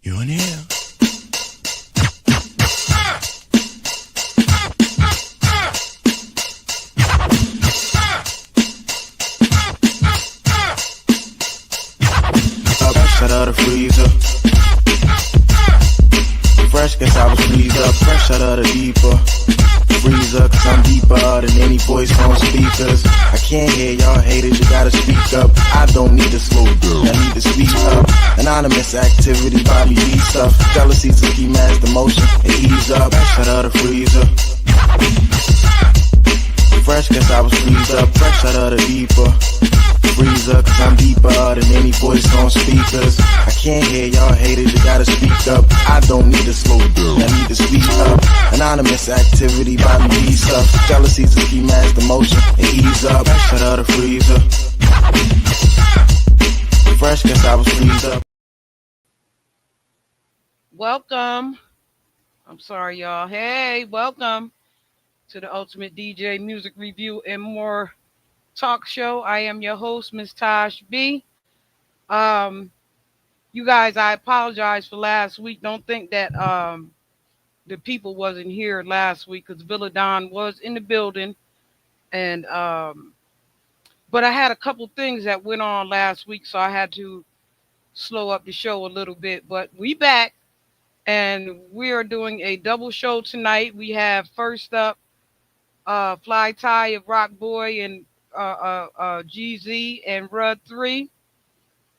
You in here? Fresh out of the freezer. Fresh, guess I was freezed up. Fresh out of the deeper freezer, cause I'm deeper than any voice on speakers. I can't hear y'all haters, you gotta speak up. I don't need to slow down, I need to speak up. Anonymous activity, Bobby B stuff. Jealousy's a key mask, emotion, and ease up. Fresh out of the freezer. Fresh, guess I was freezed up. Fresh out of the deeper freezer, cause I'm deeper than any voice on speakers. I can't hear y'all haters, you gotta speak up. I don't need to slow down, I need to speak up. Anonymous activity, Bobby B stuff. Jealousy's a key mask, emotion, and ease up. Fresh out of the freezer. Fresh, guess I was freezed up. Welcome. I'm sorry, y'all. Hey, welcome to the Ultimate DJ Music Review and More Talk Show. I am your host, Miss Taj B. You guys, I apologize for last week. Don't think that the people wasn't here last week because Villa Don was in the building, and but I had a couple things that went on last week, so I had to slow up the show a little bit. But we back, and we are doing a double show tonight. We have first up Fly Tie of Rock Boy and GZ and RUD 3,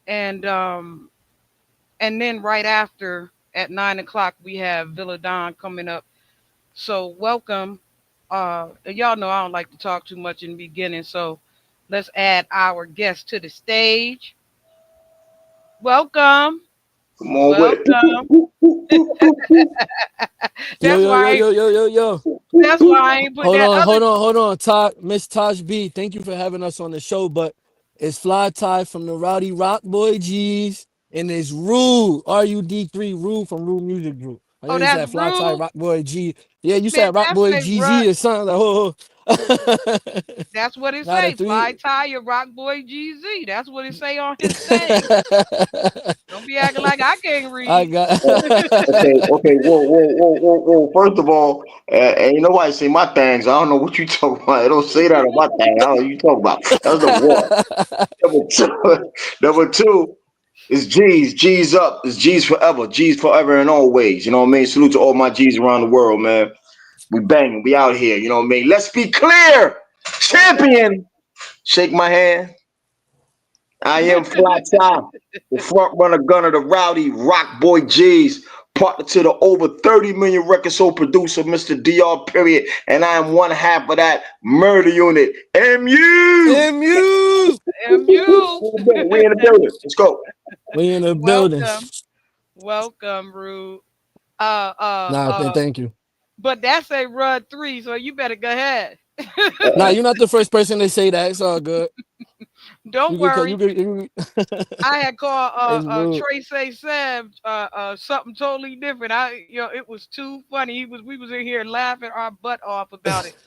and then right after at 9 o'clock we have Villa Don coming up. So welcome. Y'all know I don't like to talk too much in the beginning, so let's add our guest to the stage. Welcome. Come on Welcome. That's why Yo. that's why I ain't put Hold on. Miss Taj B, thank you for having us on the show, but it's Fly Tie from the Rowdy Rock Boy G's, and it's RUD, RUD3, RUD from RUD Music Group. I know you that's said Fly Tie rude. Rock Boy G. Yeah, you Man, said Rock that's Boy a GZ RUD. or something. Like, oh. That's what it Not a say. three. Fly Tire Rock Boy GZ. That's what it say on his thing. Don't be acting like I can't I read. got. Okay. Whoa. First of all, ain't nobody say my things. I don't know what you talking about. It don't say that on my thing. I don't know what you talking about. That's the one. Number two is G's. G's up. It's G's forever. G's forever and always. You know what I mean? Salute to all my G's around the world, man. We banging. We out here. You know what I mean? Let's be clear. Champion. Shake my hand. I am Fly Tie, the front runner gunner, the Rowdy Rock Boy G's, partner to the over 30 million record sold producer, Mr. DR period, and I am one half of that murder unit. MU! MU. MU. We in the building. Let's go. We in the building. Welcome, Rude. Thank you. But that's a RUD 3, so you better go ahead. Nah, you're not the first person to say that. It's all good. Don't worry. You I had it's called rude. Trace A. Sam something totally different. It was too funny. We was in here laughing our butt off about it.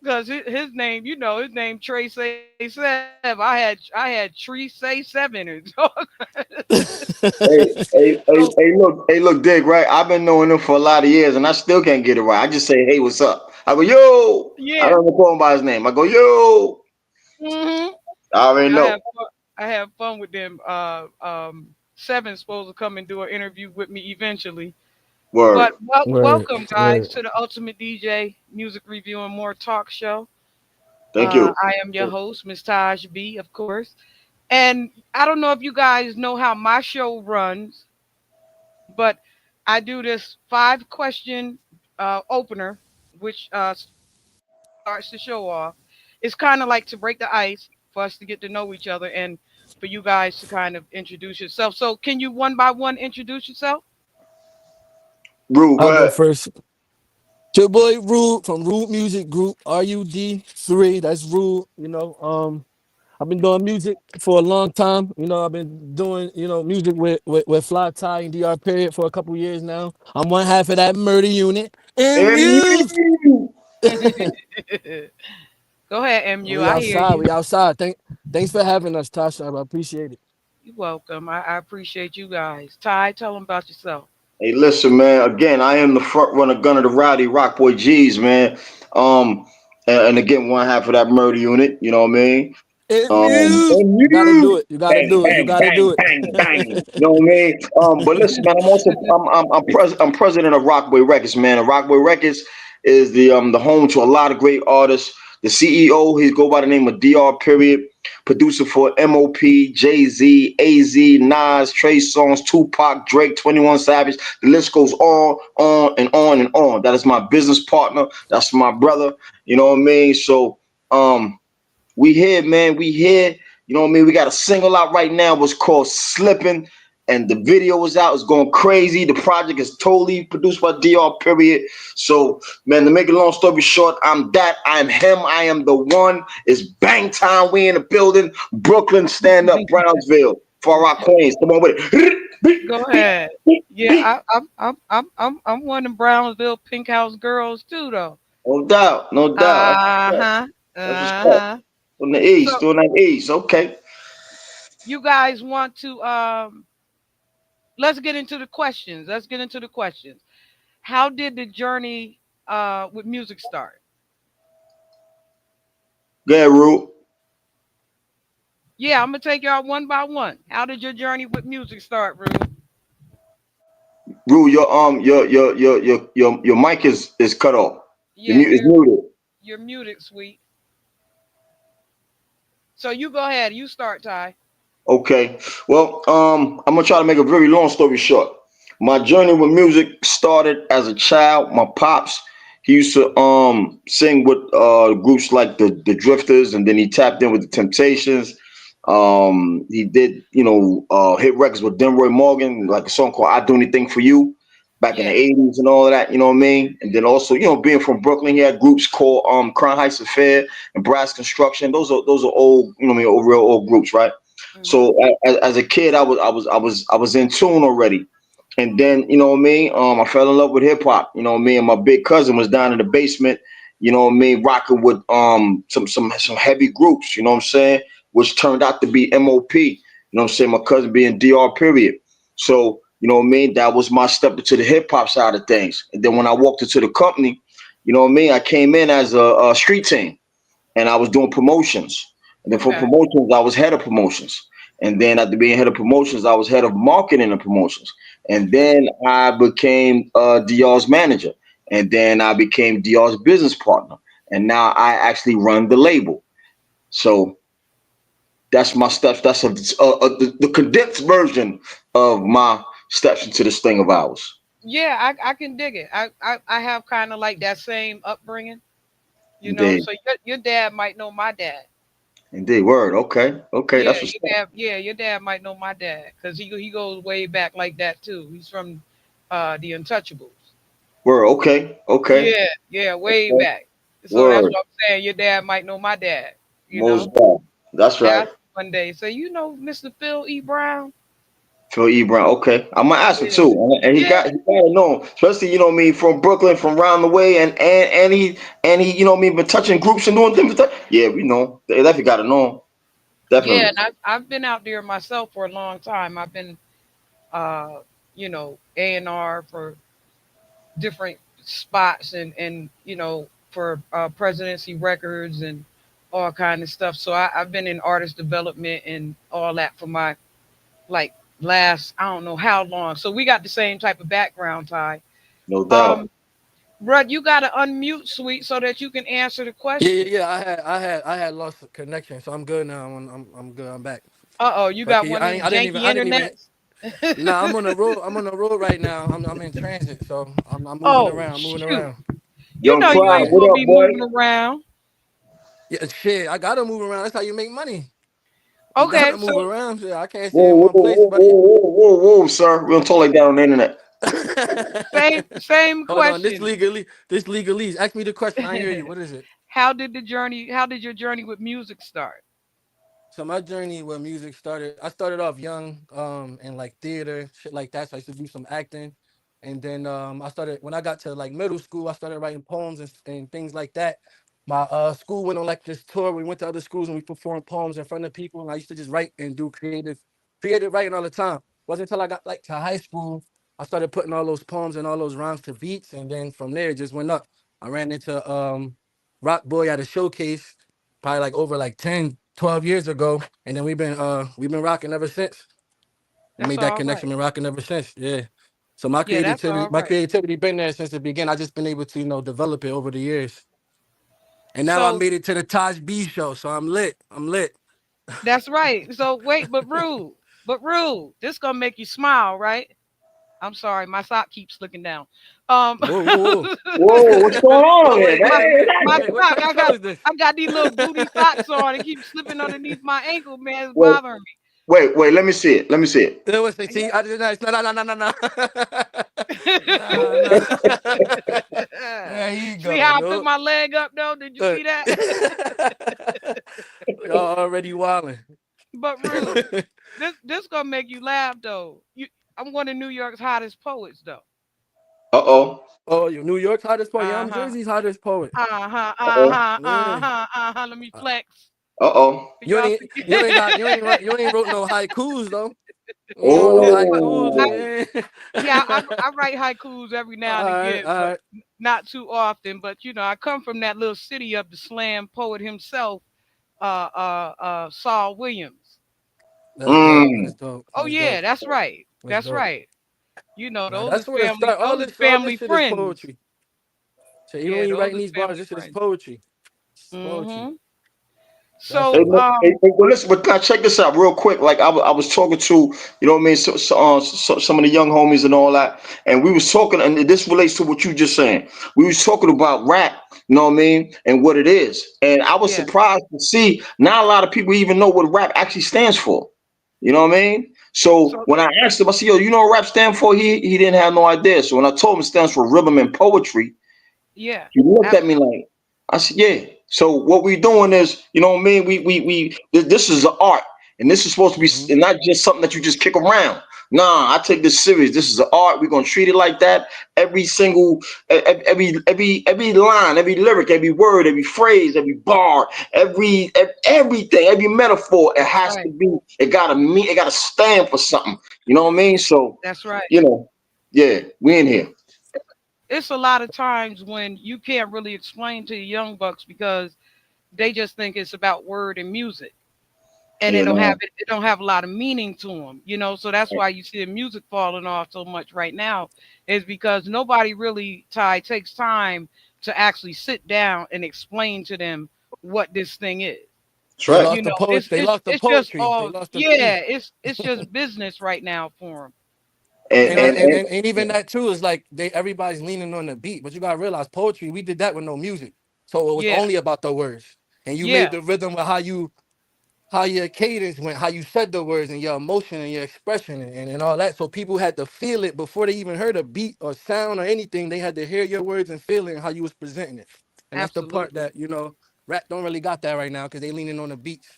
Because his name, his name Trace A. Sam. I had Tree Say 7. Look, Dick, right? I've been knowing him for a lot of years, and I still can't get it right. I just say, hey, what's up? I go, yo. Yeah. I don't know call him by his name. I go, yo. Mm-hmm. I already know. I have fun with them. Seven's supposed to come and do an interview with me eventually. Word. But welcome, guys, to the Ultimate DJ Music Review and More Talk Show. Thank you. I am your host, Miss Taj B, of course. And I don't know if you guys know how my show runs, but I do this 5-question opener, which starts the show off. It's kind of like to break the ice for us to get to know each other and for you guys to kind of introduce yourself. So can you one by one introduce yourself? Rude, go I'll go ahead. first. It's your boy RUD from RUD Music Group, RUD3. That's RUD. I've been doing music for a long time. I've been doing, music with Fly Tie and DR period for a couple years now. I'm one half of that murder unit. MU. Go ahead, MU. We I hear you. outside. Thanks for having us, Tasha. I appreciate it. You're welcome. I appreciate you guys. Ty, tell them about yourself. Hey, listen, man. Again, I am the front runner, gunner, the rowdy rock boy G's, man. Um, and again, one half of that murder unit. You know what I mean? And mute. And You gotta do you, it. You gotta bang, do it. You bang, gotta bang, do bang, bang. You it. know what I mean? But listen, man. I'm president of Rockboy Records, man. And Rockboy Records is the home to a lot of great artists. The CEO, he go by the name of Dr. Period. Producer for MOP, Jay Z, AZ, Nas, Trey Songz, Tupac, Drake, 21 Savage. The list goes on, and on and on. That is my business partner. That's my brother. You know what I mean? So, we here, man. We here. You know what I mean? We got a single out right now. It's called Slipping. And the video is out. It's going crazy. The project is totally produced by DR. Period. So, man, to make a long story short, I'm that. I'm him. I am the one. It's bang time. We in the building. Brooklyn, stand up. Brownsville. Far Rock, Queens. Come on with Go it. ahead. Yeah, I'm one of them Brownsville Pink House girls too, though. No doubt. No doubt. Uh huh. That's what's Uh up. huh. From the So east. Doing that east. Okay. you guys want to let's get into the questions. Let's get into the questions. How did the journey with music start? Go ahead, Rue. Yeah, I'm gonna take y'all one by one. How did your journey with music start, Rude? Rue, your mic is cut off. The Yeah, mute is muted. you're muted, sweet. So you go ahead. You start, Ty. Okay. Well, I'm gonna try to make a very long story short. My journey with music started as a child. My pops, he used to sing with groups like the Drifters, and then he tapped in with the Temptations. He did, hit records with Denroy Morgan, like a song called "I Do Anything for You" back in the Yeah, '80s and all of that. You know what I mean? And then also, being from Brooklyn, he had groups called Crown Heights Affair and Brass Construction. Those are old, real old groups, right? hmm, So as a kid, I was in tune already, and then you know what I mean. I fell in love with hip hop. You know what I mean. And my big cousin was down in the basement. You know what I mean, rocking with some heavy groups. You know what I'm saying, which turned out to be MOP. You know what I'm saying. My cousin being DR. Period. So you know what I mean. That was my step into the hip hop side of things. And then when I walked into the company, you know what I mean. I came in as a street team and I was doing promotions. And then for okay, promotions, I was head of promotions. And then after being head of promotions, I was head of marketing and promotions. And then I became DR's manager. And then I became DR's business partner. And now I actually run the label. So that's my steps. That's the condensed version of my steps into this thing of ours. yeah, I can dig it. I have kind of like that same upbringing, you know. Indeed. So your dad might know my dad. Indeed. Word. Okay. Okay. Yeah, That's what's your up. dad. Yeah, your dad might know my dad because he goes way back like that too. He's from the Untouchables. Word. Okay. Okay. Yeah, yeah, way Okay. back. So that's Word. what I'm saying. Your dad might know my dad. You Most know, def. That's right. ask him one day. Say, you know, Mr. Phil E. Brown. Phil E. Brown. Okay, I might ask him Yeah, too, and he yeah, got to know, especially me from Brooklyn, from around the way, and he been touching groups and doing things. Yeah, we know. They definitely got to know him. yeah. Definitely. And I've been out there myself for a long time. I've been, uh, A&R for different spots and for Presidency Records and all kind of stuff. So I've been in artist development and all that for my like last I don't know how long. So we got the same type of background, Ty. No doubt. Um, Rud, you got to unmute, sweet, so that you can answer the Yeah, yeah, question. yeah. I had lost connection, so I'm good now. I'm good. I'm back. Uh-oh, you But got can you, one of them janky I didn't even. internets. Nah, I'm on the road. I'm on the road right now. I'm in transit, so I'm moving Oh around. I'm moving shoot. around. You Young know you Pride, ain't Yeah, what supposed to up, be boy? moving around. yeah. Shit, I gotta move around. That's how you make money. You Okay, gotta so move around. Shit, I can't stay in Whoa, whoa, one place, whoa, buddy. whoa, whoa, whoa, whoa, sir. We don't talk like that on the internet. same Hold on. question. This legalese. Ask me the question. I hear you. What is it? How did your journey with music start? So my journey with music started. I started off young, in like theater, shit like that. So I used to do some acting, and then I started when I got to like middle school. I started writing poems and things like that. My school went on like this tour. We went to other schools and we performed poems in front of people. And I used to just write and do creative created writing all the time. Wasn't until I got like to high school, I started putting all those poems and all those rhymes to beats, and then from there it just went up. I ran into Rock Boy at a showcase, probably like over like 10, 12 years ago, and then we've been rocking ever since. We That's made that all right. connection, been rocking ever since. Yeah. So Yeah, that's all my right. creativity been there since the beginning. I just been able to, develop it over the years. And now I So made it to the Taj B show, so I'm lit. I'm lit. that's right. So wait, but rude. This gonna make you smile, right? I'm sorry, my sock keeps looking down. Um, Whoa, whoa, whoa. Whoa, what's going on Whoa, over here, wait, my wait, wait, my man? wait. What sock, kind of I show got is this? I got these little booty socks on. It keeps slipping underneath my ankle, man. It's Wait, bothering wait, let me see it. Let me see it. It was, me. see, I did not. No, no, no, no, no, no. Nah, nah. Yeah. There you See go, how I took no. my leg up though? Did you Look. see that? Y'all already wilding. But rude. This gonna make you laugh though. I'm one of New York's hottest poets though. Uh-oh. Oh, you New York's hottest poet. Yeah, Uh I'm huh. Jersey's hottest poet. Uh huh. Uh Uh-oh. huh. Uh Yeah. huh. Uh huh. Let me Uh, flex. Uh-oh. You Y'all ain't see? you ain't wrote no haikus though. You ain't wrote no haikus. Oh. Yeah, I write haikus every now and All right, again, all but right. not too often. But I come from that little city of the slam poet himself, Saul Williams. That's dope. That's Mm. dope. Oh That's yeah, dope. that's right. That's That's dope. right. Now Those that's is where it family. start. Those is All family this shit is friends. poetry. So even Yeah, when you those writing is these bars, family this shit is friends. poetry. It's poetry. Mm-hmm. That's Hey, So it. man, well, listen, but now check this out real quick. Like I was talking to, you know what I mean, some of the young homies and all that, and we was talking, and this relates to what you just saying. We was talking about rap, you know what I mean, and what it is, and I was yeah. surprised to see not a lot of people even know what rap actually stands for. You know what I mean? So So when I asked him, I said, "Yo, you know what rap stand for?" He didn't have no idea. So when I told him it stands for rhythm and poetry, yeah, he looked at me absolutely. like, I said, yeah. So what we doing is, you know what I mean? This is an art, and this is supposed to be Hmm. and not just something that you just kick around. Nah, I take this serious. This is an art. We're gonna treat it like that. Every single, every line, every lyric, every word, every phrase, every bar, everything, every metaphor. It That's has right. to be. It gotta mean. It gotta stand for something. You know what I mean? So, That's right. you know, yeah, we in here. It's a lot of times when you can't really explain to the young bucks because they just think it's about word and music, and Yeah, man. it don't have a lot of meaning to them. So that's why you see the music falling off so much right now, is because nobody really takes time to actually sit down and explain to them what this thing is. That's They right. lost the poet. It's They it's lost the it's just poetry. They all, lost the yeah, P. it's just business right now for them. And And, and and, and and, and even that too is like everybody's leaning on the beat, but you gotta realize poetry, we did that with no music. So it was Yeah, only about the words. And you made yeah, the rhythm with how your cadence went, how you said the words and your emotion and your expression and all that. So people had to feel it before they even heard a beat or sound or anything. They had to hear your words and feel it and how you was presenting it. And that's the part absolutely. that, rap don't really got that right now because they leaning on the beats.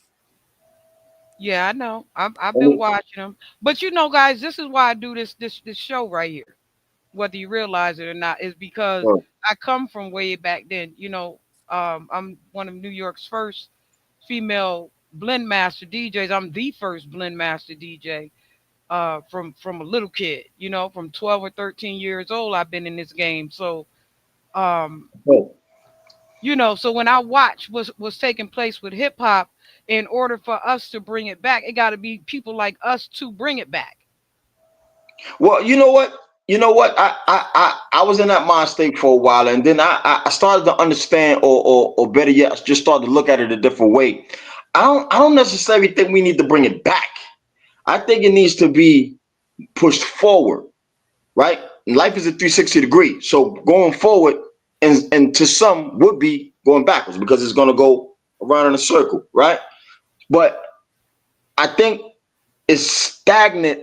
Yeah, I know. I've been and watching them, but guys, this is why I do this show right here. Whether you realize it or not, is because it, I come from way back then. I'm one of New York's first female blend master DJs. I'm the first blend master DJ. From a little kid, from 12 or 13 years old, I've been in this game. So, um, oh, so when I watch was taking place with hip hop, in order for us to bring it back, it got to be people like us to bring it back. well, you know what? You know what? I was in that mind state for a while, and then I started to understand, or better yet, I just started to look at it a different way. I don't necessarily think we need to bring it back. I think it needs to be pushed forward, right? Life is a 360 degree, so going forward, and to some would be going backwards because it's going to go around in a circle, right? But I think is stagnant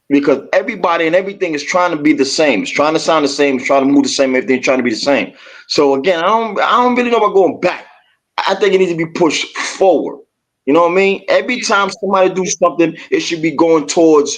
because everybody and everything is trying to be the same. It's trying to sound the same. It's trying to move the same. Everything's trying to be the same. So again, I don't really know about going back. I think it needs to be pushed forward. You know what I mean? Every time somebody do something, it should be going towards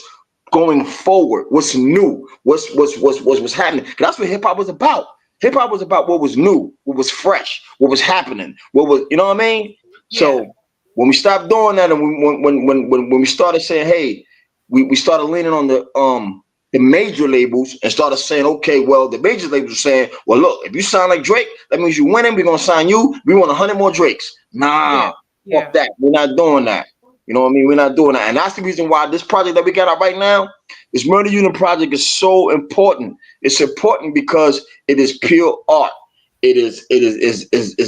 going forward. What's new? What's happening? 'Cause that's what hip hop was about. Hip hop was about what was new, what was fresh, what was happening, what was you know what I mean? Yeah, So when we stopped doing that, and when we started saying, "Hey, we started leaning on the major labels and started saying, okay, well, the major labels are saying, well, look, if you sound like Drake, that means you winning. We're gonna sign you. We want 100 more Drakes. Yeah. Nah, fuck Yeah. that. We're not doing that. You know what I mean? We're not doing that. And that's the reason why this project that we got out right now, this Murder Unit project, is so important. It's important because it is pure art. It is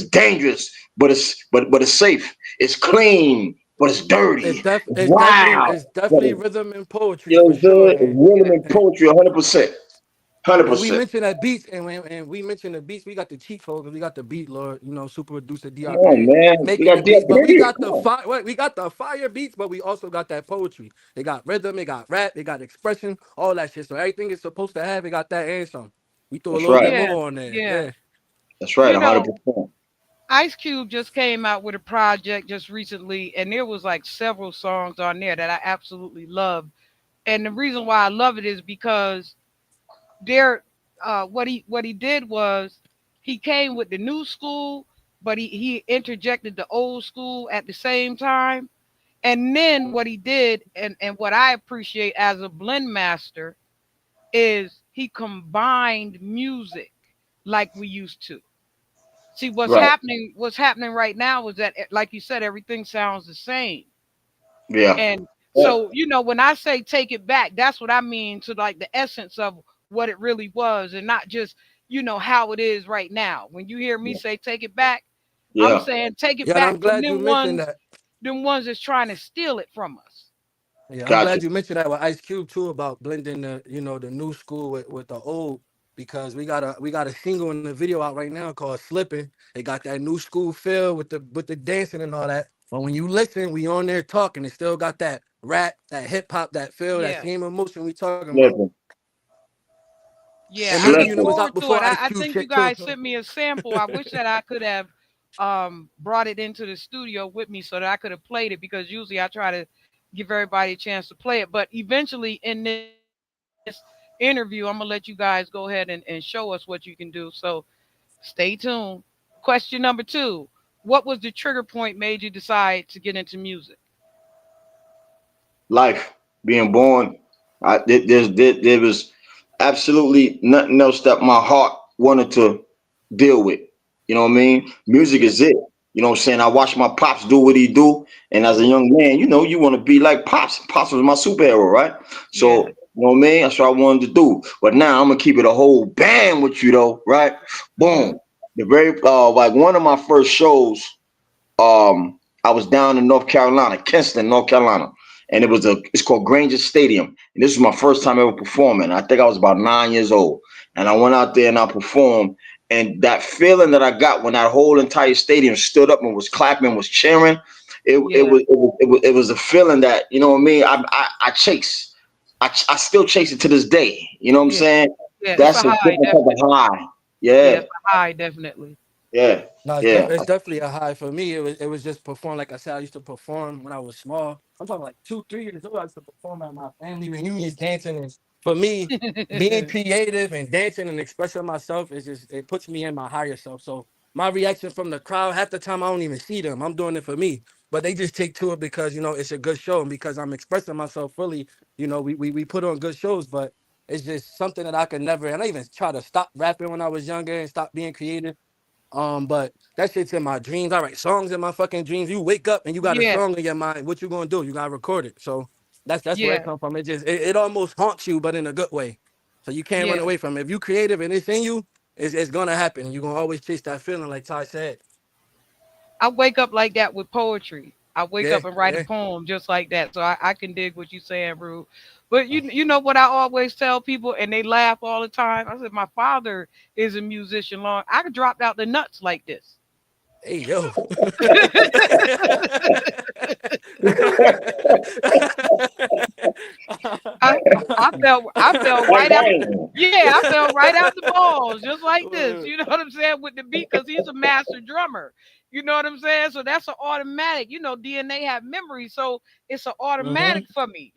dangerous, but it's safe. It's clean, but it's dirty. It's wild. It's But definitely rhythm and poetry you know for what I'm sure. saying? It's rhythm and poetry 100%. And we 100%. mentioned that beats, and we mentioned the beats. We got the cheat codes, we got the beat lord, super producer Come on, DRP man. We making got the beats. But we period. got Come the on. fire. We got the fire beats, but we also got that poetry. It got rhythm, it got rap, it got expression, all that shit. So everything it's supposed to have, it got that and some. We threw a That's little bit right. Yeah. more on there. Yeah. Yeah, That's right. You know, 100%. Ice Cube just came out with a project just recently, and there was like several songs on there that I absolutely loved. And the reason why I love it is because there, what he did was he came with the new school, but he interjected the old school at the same time. And then what he did, and what I appreciate as a blend master, is he combined music like we used to. See, Right. what's happening right now is that, like you said, everything sounds the same. Yeah. And Yeah. so, when I say take it back, that's what I mean, to like the essence of what it really was, and not just, how it is right now. When you hear me say take it back, I'm Yeah. saying take it yeah. And I'm back from glad you mentioned that. them ones that's trying to steal it from us. Yeah, I'm Gotcha. glad you mentioned that with Ice Cube too about blending the new school with the old, because we got a single in the video out right now called Slipping. It got that new school feel with the dancing and all that. But when you listen, we on there talking. It still got that rap, that hip hop, that feel, that Yeah. same emotion we talking about. Slipping. Yeah, And I'm Murder looking Unit was Slipping. out forward to before it. Ice I Cube think you shit too. guys sent me a sample. I wish that I could have brought it into the studio with me so that I could have played it, because usually I try to give everybody a chance to play it. But eventually in this interview, I'm gonna let you guys go ahead and show us what you can do. So stay tuned. Question number 2. What was the trigger point made you decide to get into music? Life. Being born. There was absolutely nothing else that my heart wanted to deal with. You know what I mean? Music Yeah. is it. You know what I'm saying? I watched my pops do what he do, and as a young man, you want to be like pops. Pops was my superhero, right? So Yeah. you know what I mean? That's what I wanted to do. But now I'm gonna keep it a whole band with you, though, right? Mhm. Boom. The very like one of my first shows, I was down in North Carolina, Kinston, North Carolina, and it's called Granger Stadium, and this was my first time ever performing. I think I was about 9 years old, and I went out there and I performed, and that feeling that I got when that whole entire stadium stood up and was clapping, was cheering, Yeah. it was a feeling that, you know what I mean. I chase, I still chase it to this day. You know what I'm Yeah. saying? Yeah, it's That's a a high, different type definitely. of high. Yeah, Yeah, it's a high, definitely. yeah, No, yeah. it's definitely a high for me. It was just perform. Like I said, I used to perform when I was small. I'm talking like 2, 3 years old. I used to perform at my family reunions, dancing. And for me, being creative and dancing and expressing myself is just, it puts me in my higher self. So my reaction from the crowd, half the time I don't even see them. I'm doing it for me, but they just take to it because it's a good show, and because I'm expressing myself fully. We put on good shows, but it's just something that I could never. And I even try to stop rapping when I was younger and stop being creative. But that shit's in my dreams. I write songs in my fucking dreams. You wake up and you got a Yeah. song in your mind. What you gonna do? You gotta record it. So that's where it Yeah. comes from. It almost haunts you, but in a good way. So you can't run Yeah. away from it. If you creative and it's in you, it's gonna happen. You're gonna always chase that feeling, like Ty said. I wake up like that with poetry. I wake Yeah, up and write a yeah. poem just like that. So I can dig what you're saying, Rude. But you know what I always tell people, and they laugh all the time. I said my father is a musician. Long I dropped out the nuts like this. Hey yo. I I fell Bang right out. bang. Yeah, I fell right out the balls just like this. You know what I'm saying, with the beat, because he's a master drummer. You know what I'm saying? So that's an automatic. DNA have memory, so it's an automatic Mhm. for me.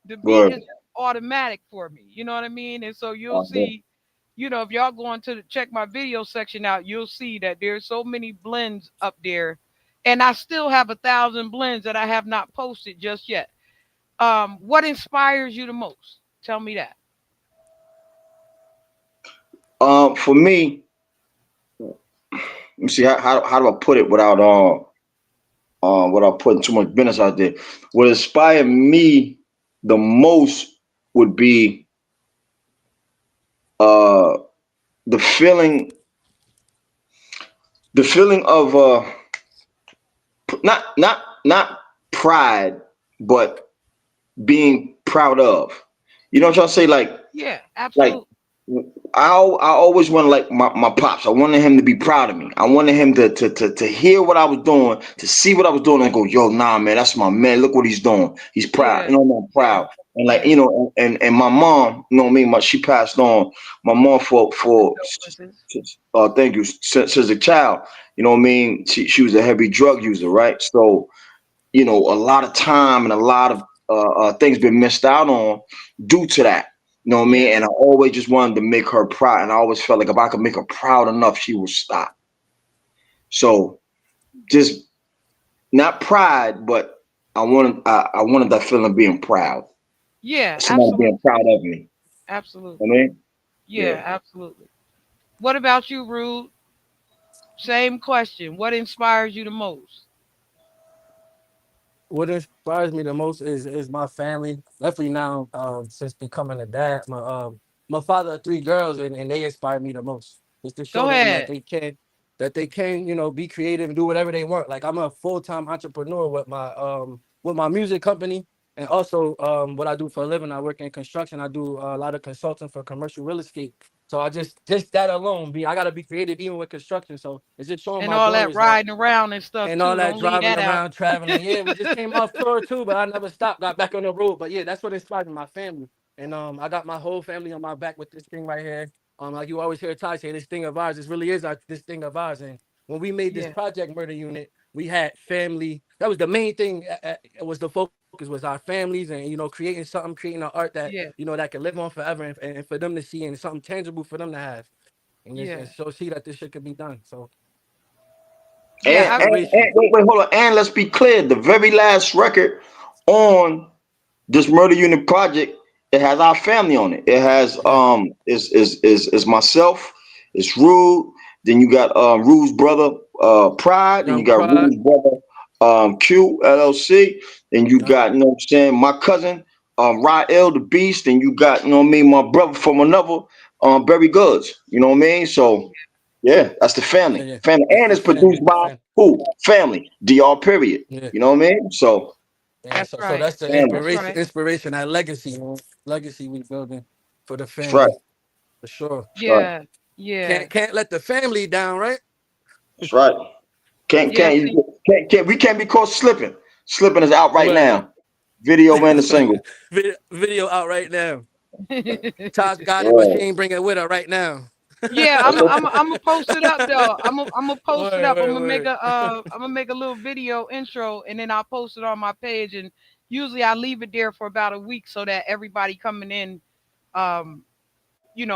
The beat is Word. just automatic for me. You know what I mean? And so you'll see. If y'all going to check my video section out, you'll see that there's so many blends up there, and I still have 1,000 blends that I have not posted just yet. What inspires you the most? Tell me that. For me, let me see how do I put it without putting too much business out there. What inspired me the most would be uh the feeling the feeling of not pride, but being proud of. You know what I'm trying to say? Yeah, Like absolutely. I always wanted like my pops. I wanted him to be proud of me. I wanted him to hear what I was doing, to see what I was doing, and go, yo, nah, man, that's my man. Look what he's doing. He's proud. Yeah, You know, I'm yeah, proud. And like yeah. and my mom, you know what I mean. She passed on. My mom Condolences. thank you, since a child. You know what I mean. She was a heavy drug user, right? So a lot of time and a lot of things been missed out on due to that. You know what I mean? Yeah, And I always just wanted to make her proud, and I always felt like if I could make her proud enough, she would stop. So just not pride, but I wanted that feeling of being proud, yeah, somebody being absolutely, proud of me. I absolutely. mean, yeah. Yeah, absolutely. What about you, Rude? Same question. What inspires you the most? What inspires me the most is my family. Definitely now, since becoming a dad, my father of three girls, and they inspire me the most. Just to show Go them ahead. that they can, be creative and do whatever they want. Like I'm a full-time entrepreneur with my music company, and also what I do for a living. I work in construction. I do a lot of consulting for commercial real estate. So I just that alone, I gotta be creative even with construction. So it's just showing And my all that daughters that riding around and stuff and all too. that Don't leave driving that out. around, traveling. Yeah, we just came off tour too, but I never stopped. Got back on the road. But yeah, that's what inspired me, my family. And I got my whole family on my back with this thing right here. Like you always hear Ty say, this thing of ours. This really is this thing of ours. And when we made this Yeah, project Murder Unit, we had family. That was the main thing. It was the focus was our families and creating something, creating an art that yeah, that can live on forever and for them to see and something tangible for them to have. And yeah, so see that this shit could be done. So yeah. inspiration. Wait, hold on. And let's be clear, the very last record on this Murder Unit project, it has our family on it. It has Yeah. is myself, it's Rude, then you got Rude's brother Pride, then you Young got Pride. Rude's brother Q LLC, then you Yep. got, what I'm saying, my cousin Rael the Beast, and you got, what I mean, my brother from another Berry Goods, you know what I mean? So yeah, that's the Yeah, family. yeah. Family, That's and the it's family. produced by who? Family. DR period. Yeah. You know what I mean? So Yeah. That's So right. that's the family. That's right. inspiration, that legacy, man. Legacy we building for the That's right. family, for sure. That's right. Yeah, yeah, Can't let the family down, right? That's right. Can't yeah. can't See, can't we can't be caught slipping. Slipping is out right Word. now. Video and the single. Video out right now. Tosh got it, but she Word. ain't bring it with her right now. yeah. That's okay. I'm gonna post it up though. I'm gonna post it Word, up. word, word. I'm gonna make a little video intro, and then I'll post it on my page. And usually I leave it there for about a week so that everybody coming in, um,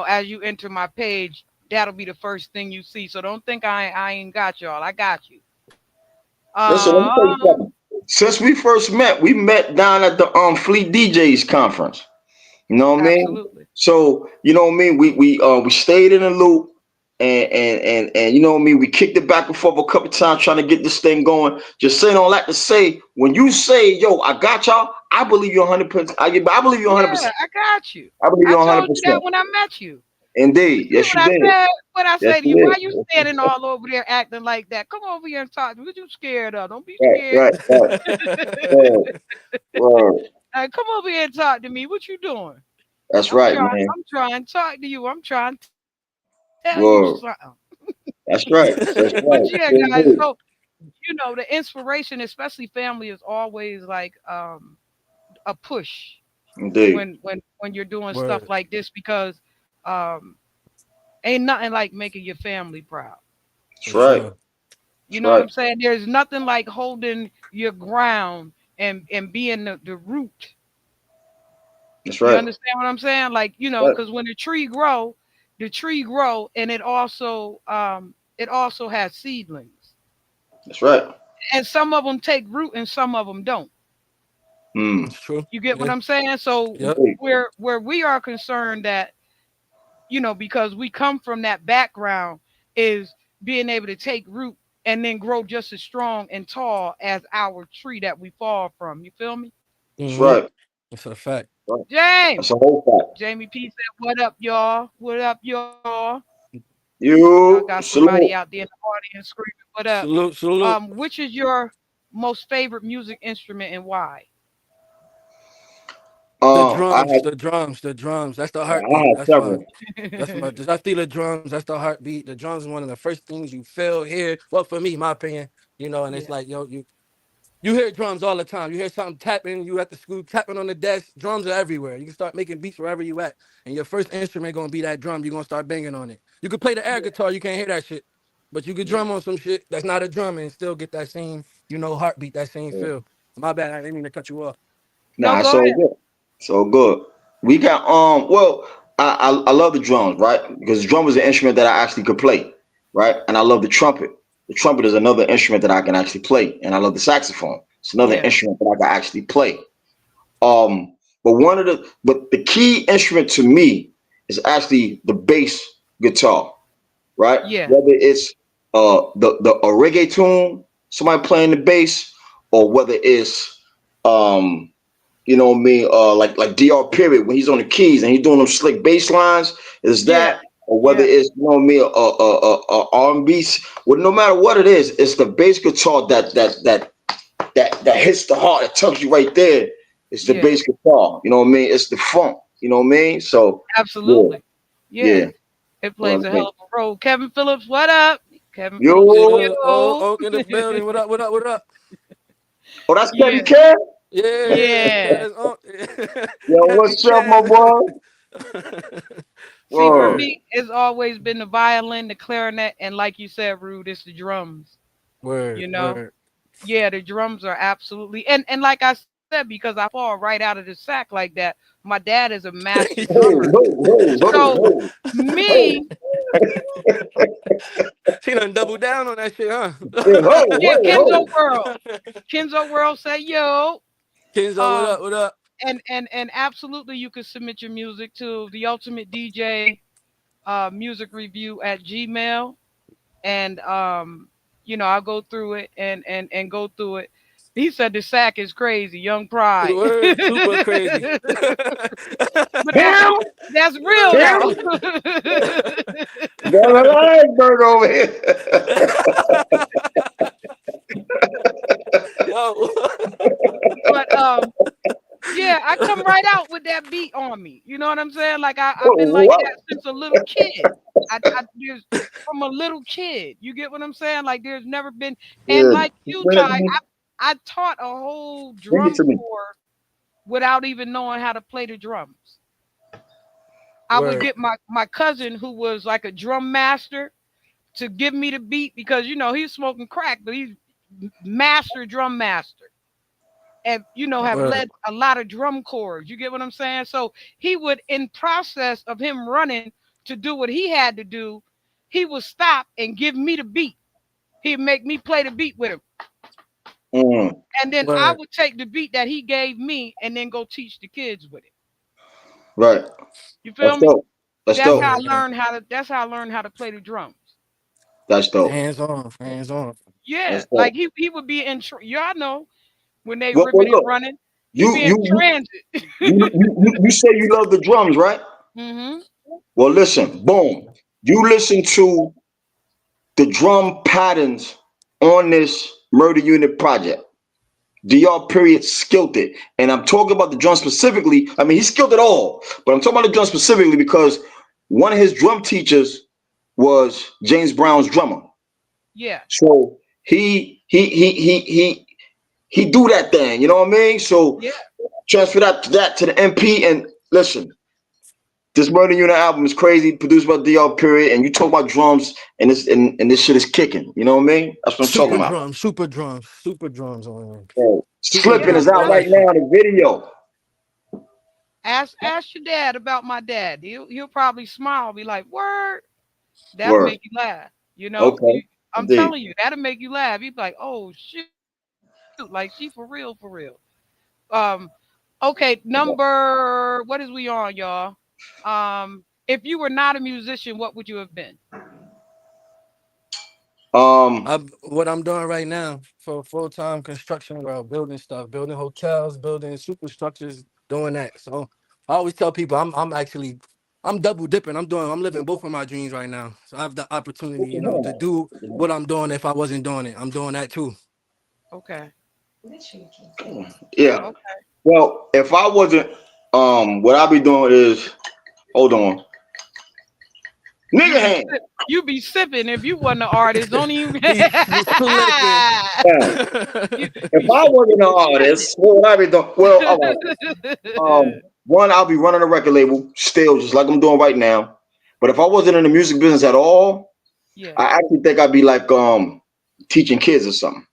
as you enter my page, that'll be the first thing you see. So don't think I ain't got y'all. I got you. Listen, let me tell you Um, something. Since we first met, we met down at the Fleet DJs conference. You know what I mean? absolutely. So you know what I mean. We stayed in the loop, and you know what I mean. We kicked it back and forth a couple times trying to get this thing going. Just saying all that to say, when you say, "Yo, I got y'all," I believe you 100%. I believe you 100%. Yeah, I got you. I believe I you 100%. told you that when I met you. You Indeed, see yes, what you I did. said? What I Yes, say to you you? Why did. you standing all over there acting like that? Come over here and talk to me. What you scared of? Don't be Right, scared. right, right. Word, word. Come over here and talk to me. What you doing? That's right, man. I'm trying to talk to you. I'm trying to tell you Word. something. That's right. That's But right. yeah, guys. Indeed. So the inspiration, especially family, is always like a push Indeed. when you're doing stuff Word, like this because um ain't nothing like making your family proud. That's for right. sure. You That's know what right. I'm saying? There's nothing like holding your ground and being the root. That's You right. understand what I'm saying? Like, Right. because when the tree grow and it also has seedlings. That's right. And some of them take root and some of them don't. Mm. It's true. You get what Yeah. I'm saying? So Yep. where we are concerned that, because we come from that background, is being able to take root and then grow just as strong and tall as our tree that we fall from. You feel me? That's Mm-hmm. right. That's a fact. Right. James. That's a whole fact. Jamie P said, "What up, y'all? What up, y'all?" Y'all got You somebody out salute. there in the audience screaming, "What up?" Salute, salute. Which is your most favorite music instrument and why? The I drums, had the drums, the drums. That's the I heartbeat. had That's why. several. That's my. I feel the drums. That's the heartbeat. The drums is one of the first things you feel, hear. Well, for me, my opinion, and it's Yeah, like, you hear drums all the time. You hear something tapping. You at the school tapping on the desk. Drums are everywhere. You can start making beats wherever you at, and your first instrument gonna be that drum. You're gonna start banging on it. You could play the air guitar. You can't hear that shit, but you could yeah. drum on some shit that's not a drum and still get that same, heartbeat, that same Yeah. feel. My bad. I didn't mean to cut you off. No, Nah, it's go all ahead. good. It's all good. We got well, I love the drums, right? Because the drum is an instrument that I actually could play, right? And I love the trumpet. The trumpet is another instrument that I can actually play, and I love the saxophone. It's another Yeah, instrument that I can actually play. But the key instrument to me is actually the bass guitar, right? yeah, Whether it's the a reggae tune, somebody playing the bass, or whether it's um like DR period when he's on the keys and he's doing them slick bass lines, is yeah, that, or whether yeah, it's R&B, well, no matter what it is, it's the bass guitar that hits the heart, that tugs you right there. It's the yeah. bass guitar, you know what I mean? It's the funk, you know what I mean? So yeah, Absolutely. yeah. Yeah, it Well, plays a hell of a role. Kevin Phillips, what up? Kevin Phillips said, yo, "Yo, Oak in the building. What up? What up? What up? oh, that's Kevin yeah, Cat. Yeah, yeah." cuz Oak. Yo, Kevin what's up, my Cash. boy? See, for Word. Word, me, it's always been the violin, the clarinet, and like you said, Rude, it's the drums. word, You know, word. yeah, the drums are absolutely, and like I said, because I fall right out of the sack like that. My dad is a master Ho, drummer, ho, ho, ho, so ho, ho. me, She done double down on that shit, huh? Yeah, ho, yeah, ho, Kenzo ho. World, Kenzo World said, "Yo." Kenzo, what Um, up? What up? and absolutely, you can submit your music to the Ultimate DJ music review at Gmail, and I'll go through it and go through it. He said the sack is crazy, Young Pride, Word, super crazy. but Him, that's real him. though. Got an iceberg over here. Yo. But yeah, I come right out with that beat on me. You know what I'm saying? Like I've been like What? that since a little kid. I there's from a little kid. You get what I'm saying? Like there's never been, and Yeah. like you, Bring it Ty, to me. I taught a whole Bring it drum to me. corps without even knowing how to play the drums. I would Word. get my cousin who was like a drum master to give me the beat because he's smoking crack, but he's master drum master. And have Word. led a lot of drum corps. You get what I'm saying? So he would, in process of him running to do what he had to do, he would stop and give me the beat. He'd make me play the beat with him. Mm, And then I Word. would take the beat that he gave me and then go teach the kids with it. right. You feel That's me? dope. That's That's dope. how I Word. learned how to that's how I learned how to play the drums. That's dope. Hands on. Hands on. Yeah, That's like dope. he would be in y'all know when they Well, ribbon and look, running, he'd you be in you you transit. you say you love the drums, right? Hmm. Well, listen. Boom. You listen to the drum patterns on this murder unit project. DR period skilled it. And I'm talking about the drum specifically. I mean, he skilled it all, but I'm talking about the drum specifically because one of his drum teachers was James Brown's drummer. Yeah, So he do that thing, you know what I mean? So yeah. transfer that to the MP and listen. This Murder Unit album is crazy, produced by DR period, and you talk about drums and this shit is kicking. You know what I mean? That's what I'm talking Super Yeah, about. drums. Super drums. Super drums on him. So, Super Slipping yeah. is drums. out All right that now shit. in the video. Ask your dad about my dad. He'll probably smile, be like, "Word." That'll Word. make you laugh. You know, Okay. I'm Indeed. telling you, that'll make you laugh. You'd be like, "Oh shoot, like she for real, for real." Okay, number what is we on, y'all? If you were not a musician, what would you have been? Um, What I'm doing right now for full time construction world, building stuff, building hotels, building superstructures, doing that. So I always tell people I'm double dipping. I'm living both of my dreams right now. So I have the opportunity, to do what I'm doing if I wasn't doing it. I'm doing that too. Okay. yeah. Okay. Well, if I wasn't, what I'd be doing is, hold on, nigga hand. You be sipping if you wasn't an artist. Don't even He's slipping. Yeah. you If be I wasn't an slipping. artist, what would I be doing? Well, all right. One, I'll be running a record label still, just like I'm doing right now. But if I wasn't in the music business at all, Yeah, I actually think I'd be like teaching kids or something.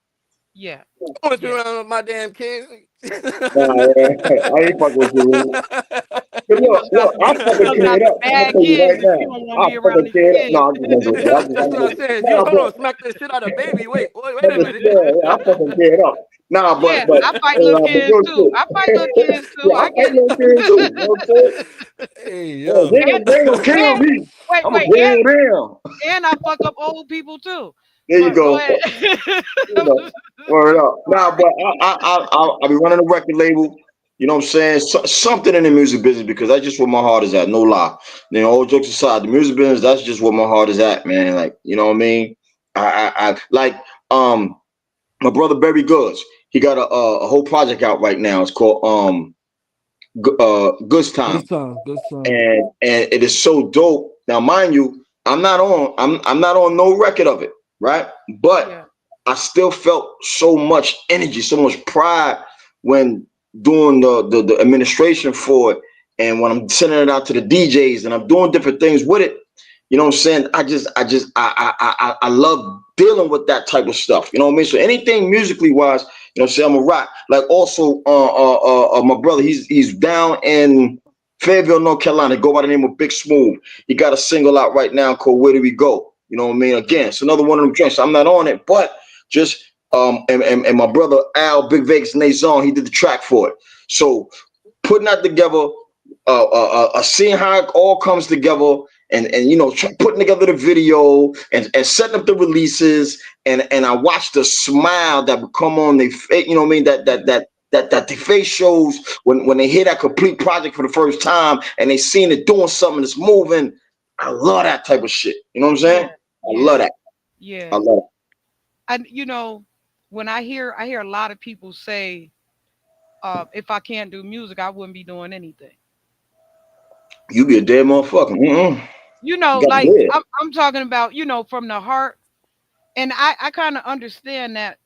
yeah, I want to be yeah. around with my damn kids. Nah, I ain't fucking with you. But look, look, I'll fuck a You kid got up. some I'm gonna bad tell you kids right if you now. don't want to I'll be fuck a around these kid up. No, kids. I'm just messing with you. I'm just That's what messing I'm with you. saying. Nah, Hold but on, smack the shit out of baby. Wait but a just, minute. yeah, I'll fucking kid up. Nah, Yeah, I fight little but kids real too. shit. I fight little kids too. Yeah, I I fight get it. little kids too. You know what I'm saying? Hey Yeah, yo. they ain't gonna kill And me. wait, I'm gonna wait, pull them. and I fuck up old people too. There you But go go. ahead. You know, word up. Nah, but I'll be running a record label. You know what I'm saying? Something in the music business because that's just where my heart is at. No lie. All jokes aside, the music business that's just where my heart is at, man. Like, you know what I mean? I like my brother Barry Goods. He got a whole project out right now. It's called Goods Good Time, song. Good song. and it is so dope. Now, mind you, I'm not on no record of it, right? But Yeah, I still felt so much energy, so much pride when doing the administration for it, and when I'm sending it out to the DJs, and I'm doing different things with it. You know what I'm saying? I love dealing with that type of stuff. You know what I mean? So anything musically wise, say I'm a rock. Like also, my brother, he's down in Fayetteville, North Carolina. Go by the name of Big Smooth. He got a single out right now called "Where Do We Go." You know what I mean? Again, it's another one of them joints. I'm not on it, but just and my brother Al Big Vegas Nazon, he did the track for it. So putting that together, seeing how it all comes together, and putting together the video and setting up the releases, and I watched the smile that would come on their face. You know what I mean? That the face shows when they hear that complete project for the first time and they seen it doing something that's moving. I love that type of shit. You know what I'm saying? yeah, I love yeah, that. I yeah. love it. And when I hear a lot of people say, if I can't do music, I wouldn't be doing anything. You be a dead motherfucker. Mm-mm. You got to Like do it. I'm talking about, from the heart. And I kind of understand that,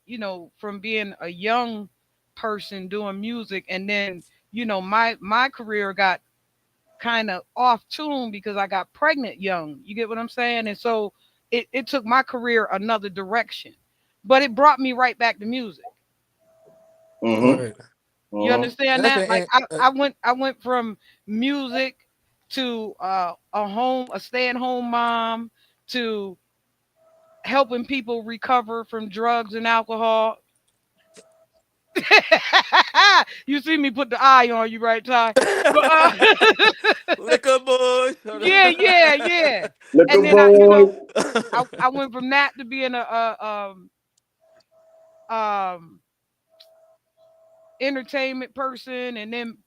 from being a young person doing music, and then, my career got kind of off tune because I got pregnant young. You get what I'm saying? And so it took my career another direction. But it brought me right back to music. Mm-hmm. Word. You Mm-hmm. understand That's that? an, Like an- I went from music to a stay-at-home mom, to helping people recover from drugs and alcohol. You see me put the eye on you, right, Ty? But Liquor boys. yeah, yeah, yeah. Liquor And then boy. I went from that to being a entertainment person, and then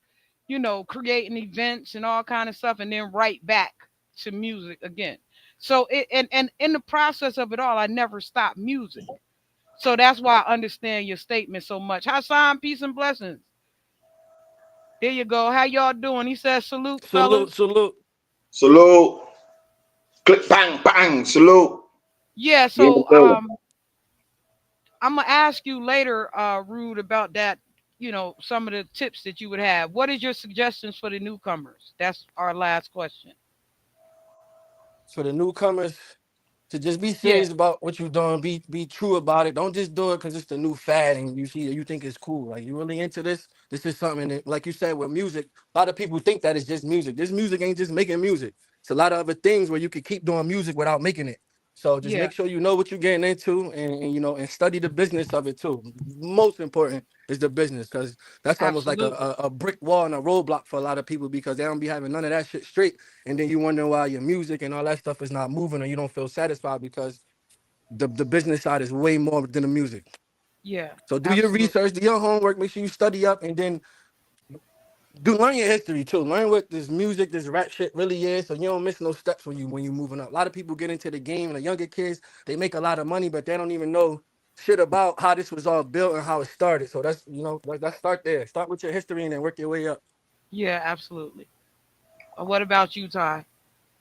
creating events and all kind of stuff, and then right back to music again. So and in the process of it all, I never stopped music. So that's why I understand your statement so much. Hassan, peace and blessings. There you go. How y'all doing? He says salute, Salute, fellas. salute. Salute. Click bang bang. Salute. Yeah, Yeah, so brother. I'm gonna ask you later, Rude, about that, some of the tips that you would have. What is your suggestions for the newcomers? That's our last question. For the newcomers, to just be Yeah, serious about what you're doing. Be true about it. Don't just do it because it's the new fad and you think it's cool. Like you really into this. This is something that, like you said, with music, a lot of people think that it's just music. This music ain't just making music. It's a lot of other things where you can keep doing music without making it. So just yeah, make sure you know what you're getting into and study the business of it too. Most important. is the business, because that's almost like Absolutely. a brick wall and a roadblock for a lot of people because they don't be having none of that shit straight, and then you wonder why your music and all that stuff is not moving or you don't feel satisfied because the business side is way more than the music. Yeah. So do your Absolutely. research, do your homework, make sure you study up, and then learn your history too. Learn what this music, this rap shit really is, so you don't miss no steps when you moving up. A lot of people get into the game, and the younger kids, they make a lot of money, but they don't even know shit about how this was all built and how it started. So that's let's start there. Start with your history and then work your way up. Yeah, absolutely. What about you, Ty?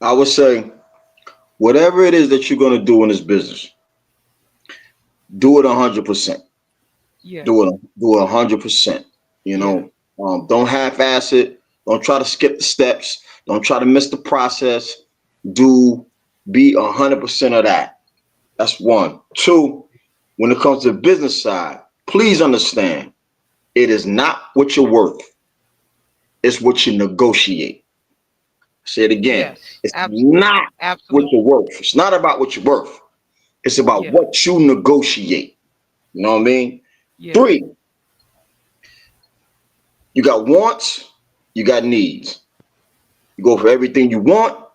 I would say whatever it is that you're gonna do in this business, do it 100%. Yeah. Do it 100%. You Yeah. know, don't half-ass it. Don't try to skip the steps. Don't try to miss the process. Do be 100% of that. That's one. Two, when it comes to the business side, please understand it is not what you're worth. It's what you negotiate. Say it again. Yes. It's Absolutely. not what you're Absolutely. worth. It's not about what you're worth. It's about Yeah. what you negotiate. You know what I mean? Yeah. Three, you got wants, you got needs. You go for everything you want,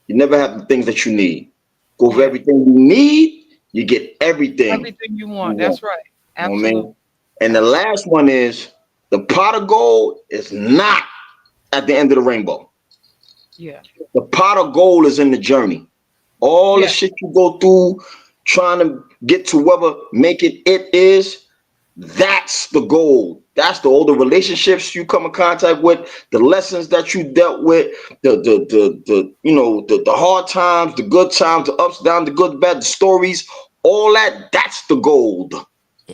you never have the things that you need. Go for Yeah. everything you need, you get everything Everything you you want. want. That's right. You know what I mean? Absolutely. And the Absolutely. last one is the pot of gold is not at the end of the rainbow. Yeah. The pot of gold is in the journey. All the Yeah. shit you go through trying to get to whoever make it is, that's the goal. That's all the relationships you come in contact with, the lessons that you dealt with, the you know the hard times, the good times, the ups, downs, the good, bad, the stories, all that. That's the gold.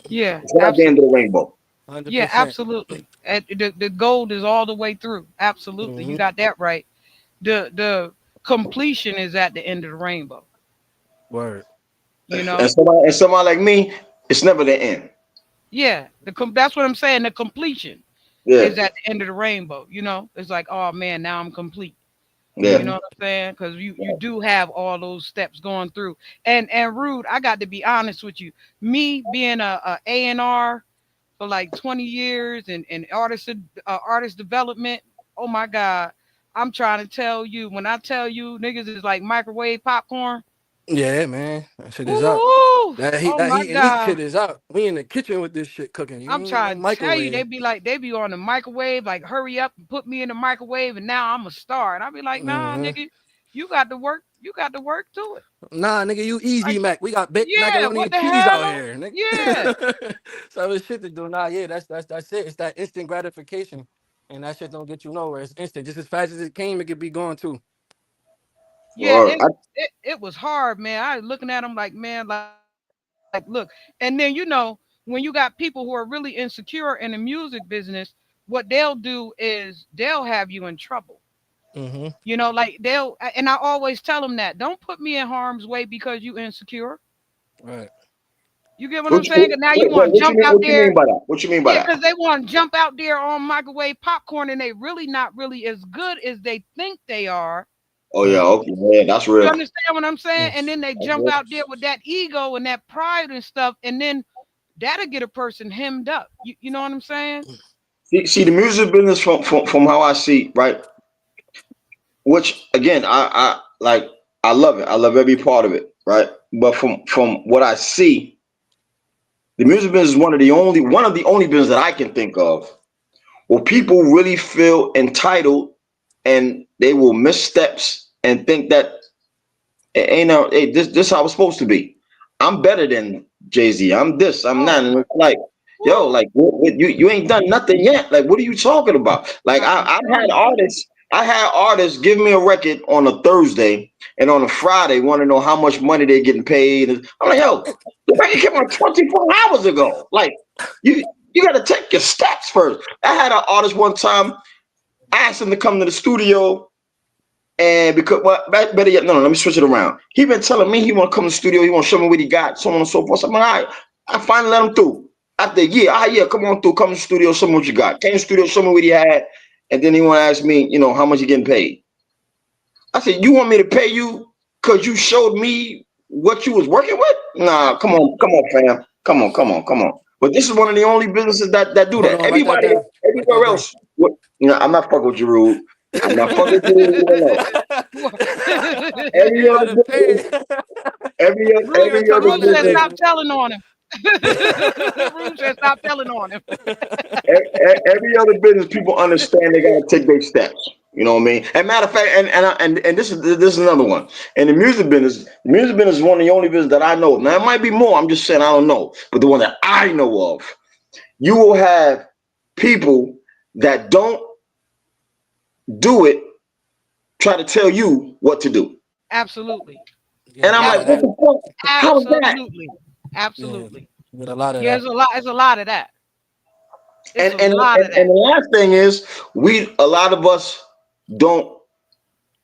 Yeah. It's not the end of the Absolutely. rainbow. Yeah. 100%. Absolutely. And the gold is all the way through. Absolutely. You Mm-hmm. got that right. The completion is at the end of the rainbow. Word. You And know. somebody like me, it's never the end. Yeah. That's what I'm saying. The completion Yeah, is at the end of the rainbow. You know. It's like, oh man, now I'm complete. You yeah. know Mm-hmm. what I'm saying? Because you do have all those steps going through. And Rude, I got to be honest with you. Me being a A&R for like 20 years and artist development. Oh my God. I'm trying to tell you, when I tell you niggas is like microwave popcorn. Yeah, man. That shit is out. Ooh, That oh my heat and eat God. shit is out. We in the kitchen with this shit cooking. You I'm ain't no trying to tell you, microwave. they be on the microwave, like hurry up and put me in the microwave, and now I'm a star. And I be like, nah, Mm-hmm. nigga, you got to work to it. Nah, nigga, you easy Like, Mac. We got baked yeah, macaroni what and the cheese out hell? here, Yeah, nigga. So it's shit to do. Nah, yeah, that's it. It's that instant gratification, and that shit don't get you nowhere. It's instant. Just as fast as it came, it could be gone too. yeah, Or it was hard, man. I was looking at them like, man, like look, and then when you got people who are really insecure in the music business, what they'll do is they'll have you in trouble. Mm-hmm. Like and I always tell them that don't put me in harm's way because you insecure. Right. You get what I'm saying? 'Cause now you want to what you jump mean? out What you there. mean by that? What you mean by Yeah, that? because they want to jump out there on microwave popcorn and they really not really as good as they think they are. Oh yeah, Right. okay, yeah, that's You real. understand what I'm saying? And then they That's jump real. out there with that ego and that pride and stuff, and then that'll get a person hemmed up. You know what I'm saying? See the music business from how I see, right? Which again, I like. I love it. I love every part of it, right? But from what I see, the music business is one of the only business that I can think of where people really feel entitled and they will missteps and think that ain't no, hey, this how it's supposed to be. I'm better than Jay-Z. I'm this, I'm Oh that. And my, it's like, yo, woo! like you ain't done nothing yet. Like, what are you talking about? Like I'm telling you. I had artists give me a record on a Thursday and on a Friday want to know how much money they're getting paid. And I'm like, yo, the record came out 24 hours ago. Like, you you gotta take your steps first. I had an artist one time, I asked him to come to the studio. And because better yet, no, let me switch it around. He been telling me he want to come to the studio, he want to show me what he got, so on and so forth. So I'm like, all right. I finally let him through. After a year, yeah, come on through, come to the studio, show me what you got. Came to the studio, show me what he had, and then he want to ask me, how much you getting paid. I said, you want me to pay you because you showed me what you was working with? Nah, come on, fam. Come on. But this is one of the only businesses that do Hold that. on, write that Everybody, down. Write that everywhere down. else, what, you know, I'm not fucking with you, Rude. I'm not fucking with you. Every You other gotta pay. business, You gotta every talk other about Rude that said business, stop later. telling on him. Rude said stop telling on him. every other business, people understand they gotta take their steps. You know what I mean? And matter of fact, and this is another one. And the music business is one of the only business that I know of. Now it might be more. I'm just saying I don't know, but the one that I know of, you will have people that don't do it try to tell you what to do. Absolutely. You get And a I'm lot like, of what that. the fuck? How is that? Absolutely. Yeah, Absolutely. you get a lot of Yeah, that. it's a lot. It's a lot of that. It's And a and lot and, of that. and the last thing is, a lot of us don't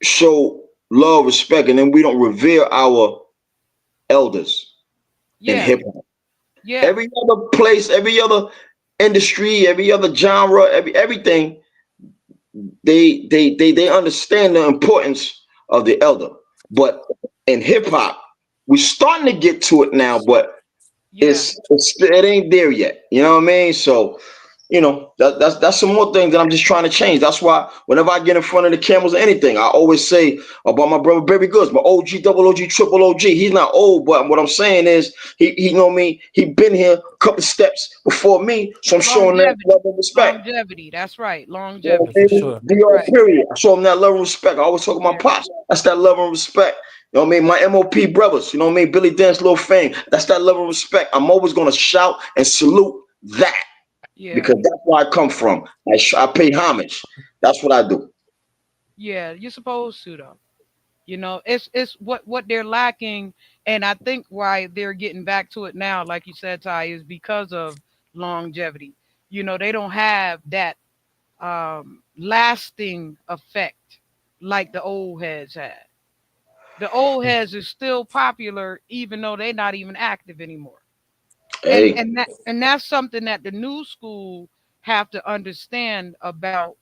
show love, respect, and then we don't revere our elders in Yeah. hip hop. Yeah. Every other place, every other industry, every other genre, everything, they understand the importance of the elder. But in hip hop, we're starting to get to it now, but Yeah. it ain't there yet. You know what I mean? So that's some more things that I'm just trying to change. That's why whenever I get in front of the cameras or anything, I always say about my brother Baby Goods, my OG, double OG, triple OG. He's not old, but what I'm saying is he you know me, he been here a couple steps before me, so I'm showing that love Longevity. and respect. Longevity. That's right. You know Yeah, what I for Longevity. mean? sure. That's DR right. period. I show them that love and respect. I always talk about Yeah. pops. That's that love and respect. You know what I mean? My MOP brothers, you know what I mean? Billy Dance, Lil Fame. That's that love and respect. I'm always gonna shout and salute that Yeah. because that's where I come from. I pay homage. That's what I do. Yeah. You're supposed to though. It's what they're lacking, and I think why they're getting back to it now, like you said, Ty, is because of longevity. They don't have that lasting effect like the old heads had. The old heads is still popular even though they're not even active anymore. And Hey, that's something that the new school have to understand about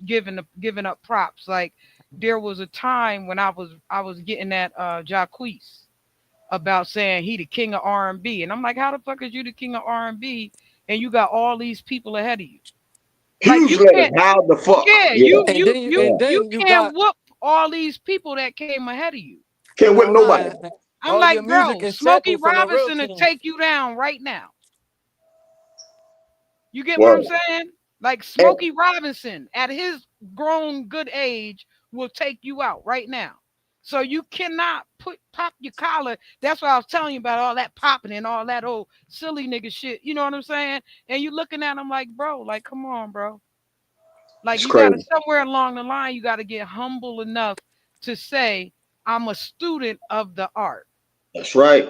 giving up props. Like there was a time when I was getting at Jacquees about saying he the king of R&B, and I'm like, how the fuck is you the king of R&B and you got all these people ahead of you? Like huge you letters. can't. How the fuck? Yeah, Yeah, you And you then you yeah. you you can't got whoop all these people that came ahead of you. Can't whip nobody. nah, I'm all your like, music bro, is Smokey sampled from the real Robinson will kings. take you down right now. You get what Word. I'm saying? Like And Smokey Robinson at his grown good age will take you out right now. So you cannot pop your collar. That's what I was telling you about all that popping and all that old silly nigga shit. You know what I'm saying? And you looking at him like, bro, like, come on, bro. Like it's you gotta crazy. somewhere along the line, you gotta get humble enough to say, I'm a student of the art. That's right.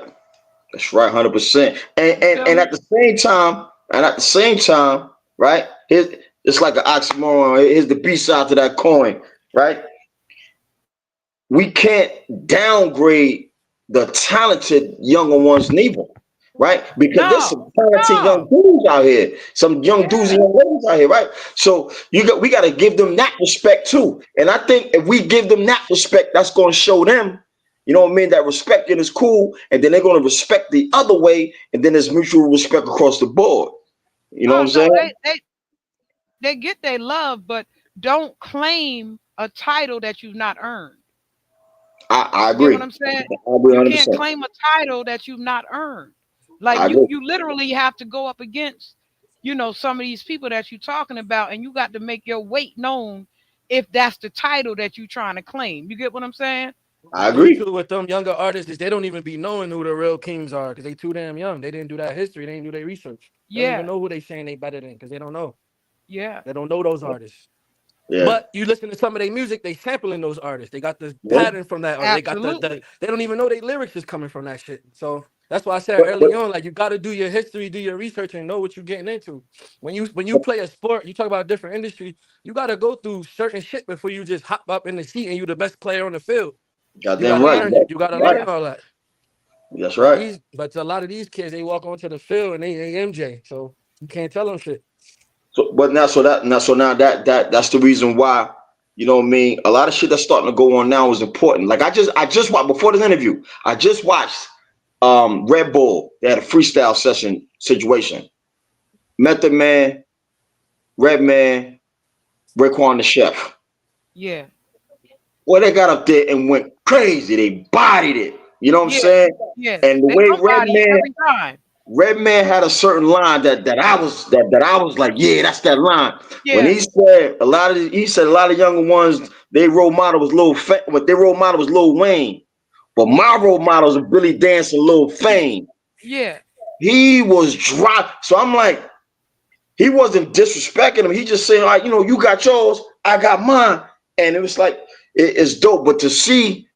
That's right, 100%. And You and feel and me? at the same time, right? It's like an oxymoron. Here's the B side to that coin, right? We can't downgrade the talented younger ones neither, right? Because there's No, some talented young no. dudes out here, some young dudes Yeah. and young ladies out here, right? So we got to give them that respect too. And I think if we give them that respect, that's going to show them, you know what I mean, that respecting is cool, and then they're going to respect the other way, and then there's mutual respect across the board. You know what Oh I'm no, saying? they get their love, but don't claim a title that you've not earned. I You get what agree. I'm saying? I agree You can't 100%. claim a title that you've not earned. Like I you agree. you literally have to go up against, some of these people that you're talking about, and you got to make your weight known if that's the title that you're trying to claim. You get what I'm saying? I The issue agree. too with them younger artists is they don't even be knowing who the real kings are because they too damn young. They didn't do that history. They didn't do their research. They don't even Yeah, know who they saying they better than because they don't know. yeah, They don't know those artists. Yeah. But you listen to some of their music, they sampling those artists. They got the Yeah. pattern from that artist. They got the absolutely. they don't even know their lyrics is coming from that shit. So that's why I said But early on, like you gotta do your history, do your research, and know what you're getting into. When you play a sport, you talk about a different industry, you gotta go through certain shit before you just hop up in the seat and you the best player on the field. You goddamn gotta right. learn it. That's You gotta right. learn all that. That's But right. a lot of these kids, they walk onto the field and they MJ. So you can't tell them shit. So, but now, now that's the reason why, you know what I mean. A lot of shit that's starting to go on now is important. Like I just watched before this interview. I just watched Red Bull. They had a freestyle session situation. Method Man, Redman, Raekwon the Chef. Yeah. Well, they got up there and went crazy. They bodied it. You know what I'm Yeah. saying? Yeah. And the They way gonna body it every time. Redman had a certain line that I was like, yeah, that's that line. When Yeah. he said a lot of younger ones, their role model was but their role model was Lil Wayne. But my role model is Billy Dance and Lil Fame. Yeah. He was dry. So I'm like, he wasn't disrespecting him. He just saying, like, you got yours, I got mine. And it was like, it's dope. But to see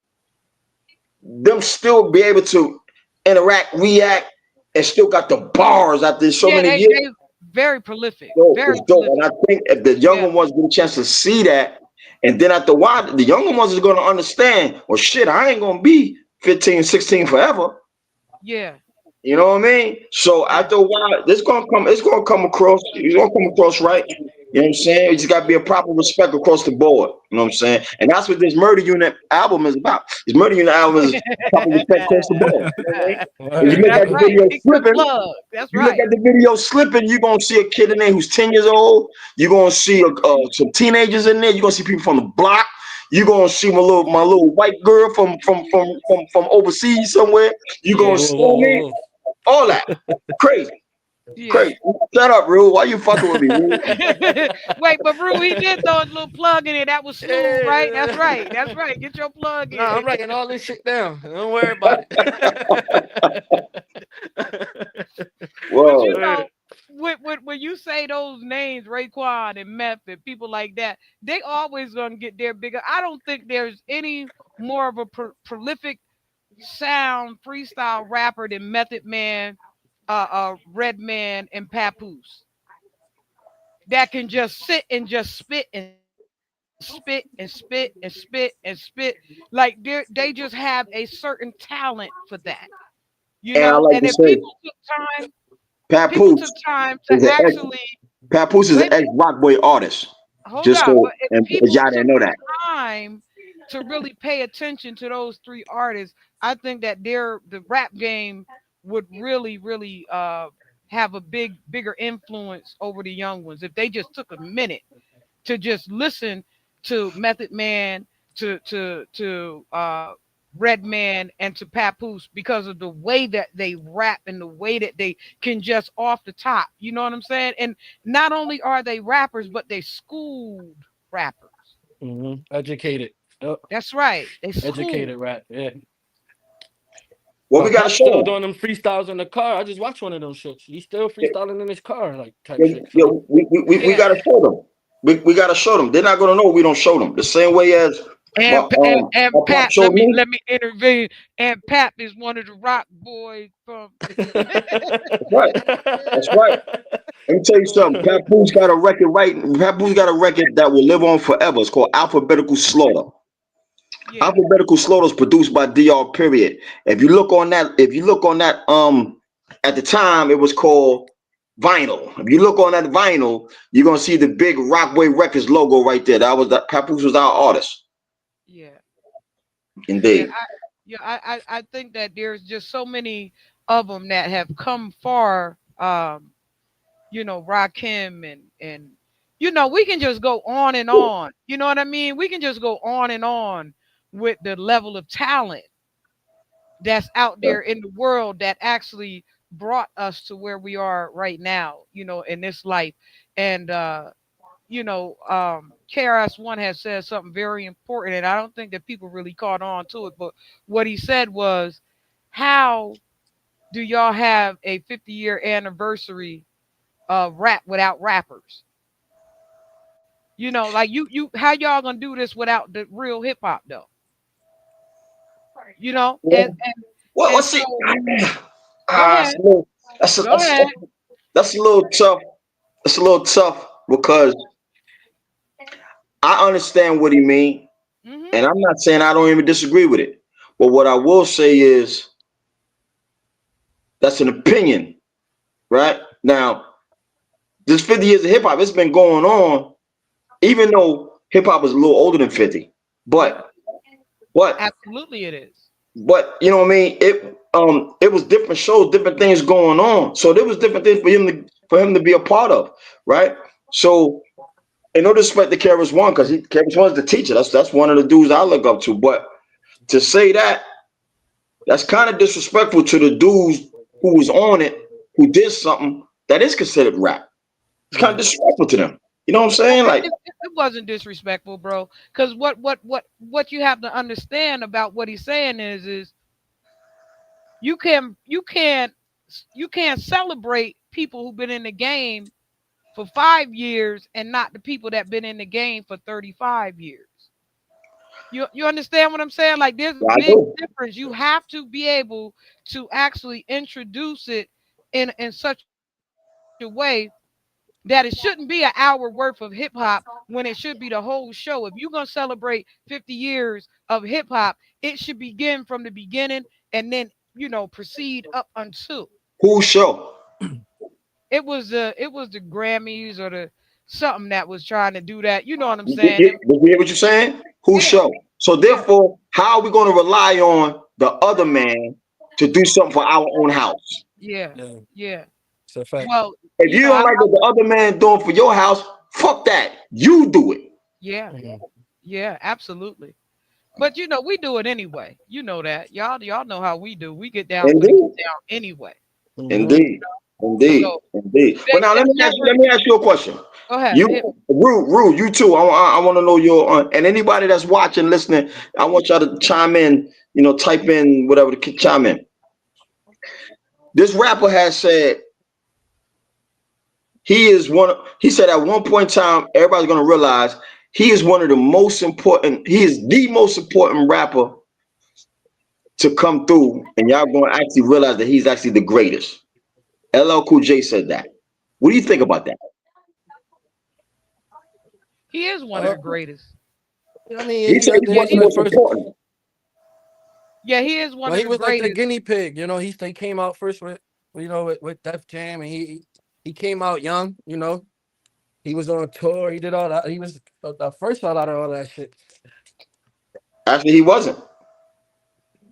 them still be able to interact, react, and still got the bars after so Yeah. many They years, very prolific. dope. Very It's dope. And prolific. I think if the Yeah. younger ones get a chance to see that, and then after a while, the younger ones are going to understand, well, shit, I ain't going to be 15, 16 forever. Yeah. You know what I mean? So Yeah. after a while, it's gonna come across, right. You know what I'm saying? It just gotta be a proper respect across the board. You know what I'm saying? And that's what this Murder Unit album is about. This Murder Unit album is proper respect across the board. You know what I mean? If you look That's at the right. video Big good slipping, plug. That's you look right. at the video slipping, you're gonna see a kid in there who's 10 years old. You're gonna see some teenagers in there. You're gonna see people from the block. You're gonna see my little white girl from overseas somewhere. You're Yeah. gonna Whoa, see whoa, whoa, me. whoa. All that. Crazy. Yeah. Crazy. Shut up, Rue. Why you fucking with me, Rue? Wait, but Rue, he did throw a little plug in it. That was smooth, right? That's Yeah. right. That's right. Get your plug Nah, in. I'm writing all this shit down. Don't worry about it. But you Whoa. know, when you say those names, Raekwon and Method, people like that, they always gonna get their bigger. I don't think there's any more of a prolific sound freestyle rapper than Method Man, Redman, and Papoose that can just sit and just spit and spit and spit and spit and spit and spit. Like they just have a certain talent for that, And I And like to if say, people took Papoose time to is an ex actually Papoose is wait an a minute, ex Rock Boy artist. hold Just on. so But if and people y'all didn't took know the that. time to really pay attention to those three artists, I think that the rap game would really have a bigger influence over the young ones if they just took a minute to just listen to Method Man, to Redman, and to Papoose because of the way that they rap and the way that they can just off the top. You know what I'm saying? And not only are they rappers, but they schooled rappers. Educated. Yep. That's right. They schooled. Educated rat. Yeah. Well, we But gotta Pep's show still them. doing them freestyles in the car. I just watched one of those shits. He's still Yeah, freestyling in his car, like type yeah, shit. yeah, So we Yeah. gotta show them. We gotta show them. They're not gonna know we don't show them. The same way as my my pop Pat, showed me. let me intervene. And Pap is one of the rock boys from. That's right. That's right. Let me tell you something. Papoose got a record right. Papoose got a record that will live on forever. It's called Alphabetical Slaughter. Yeah. Alphabetical Slaughter is produced by DR. Period. If you look on that, at the time it was called vinyl. If you look on that vinyl, you're gonna see the big Rockaway Records logo right there. That Papoose was our artist. Yeah. Yeah. Indeed. I think that there's just so many of them that have come far. Rakim and we can just go on and on. You know what I mean? We can just go on and on with the level of talent that's out there in the world that actually brought us to where we are right now, in this life. And KRS-One has said something very important, and I don't think that people really caught on to it. But what he said was, "How do y'all have a 50-year anniversary of rap without rappers? Like how y'all gonna do this without the real hip hop though? You know, Yeah. and and Well, and let's see. so go Ah, ahead, that's a, go that's ahead. that's a little tough. That's a little tough because I understand what he mean, Hmm. and I'm not saying I don't even disagree with it. But what I will say is that's an opinion, right? Now, this 50 years of hip hop, it's been going on, even though hip hop is a little older than 50. Yep, But but absolutely it is. but you know what I mean? it was different shows, different things going on. So there was different things for him to be a part of, right? So in no disrespect to Keras One, because Keras One's the teacher. That's one of the dudes I look up to. But to say that, that's kind of disrespectful to the dudes who was on it, who did something that is considered rap. It's kind of Yeah. disrespectful to them. You know what I'm Oh, saying? Like, it wasn't disrespectful, bro. Because what you have to understand about what he's saying is you can you can't celebrate people who've been in the game for 5 years and not the people that been in the game for 35 years. You understand what I'm saying? Like there's a I big do. difference. You have to be able to actually introduce it in such a way that it shouldn't be an hour worth of hip hop when it should be the whole show. If you're gonna celebrate 50 years of hip hop, it should begin from the beginning and then proceed up until Who show? it was the Grammys or the something that was trying to do that. You know what I'm You, you, saying? you you hear what you're saying? Who Yeah, show? So yeah, therefore, how are we going to rely on the other man to do something for our own house? yeah, Yeah. yeah. It's a fact. Well, If you don't I like what the other man doing for your house, fuck that. You do it. yeah, Mhm. yeah, absolutely. But we do it anyway. You know that. Y'all know how we do. We get down for the get Indeed. down anyway. Mhm. Indeed. Indeed. So Indeed. But they now they let never me ask you a question. go ahead, You, hit me. Rue, you too. I want to know your and anybody that's watching, listening. I want y'all to chime in. Type in whatever to chime in. This rapper has said he is one. He said at one point in time, everybody's gonna realize he is one of the most important. He is the most important rapper to come through, and y'all gonna actually realize that he's actually the greatest. LL Cool J said that. What do you think about that? He is one of Uh, the greatest. I mean, He he said up he's there. one of He the He the most first. important. Yeah, he is one Well, of he the was like the greatest. guinea pig. They came out first with with Def Jam, and he came out young. He was on tour. He did all that. He was the first out of all that shit. Actually, he wasn't.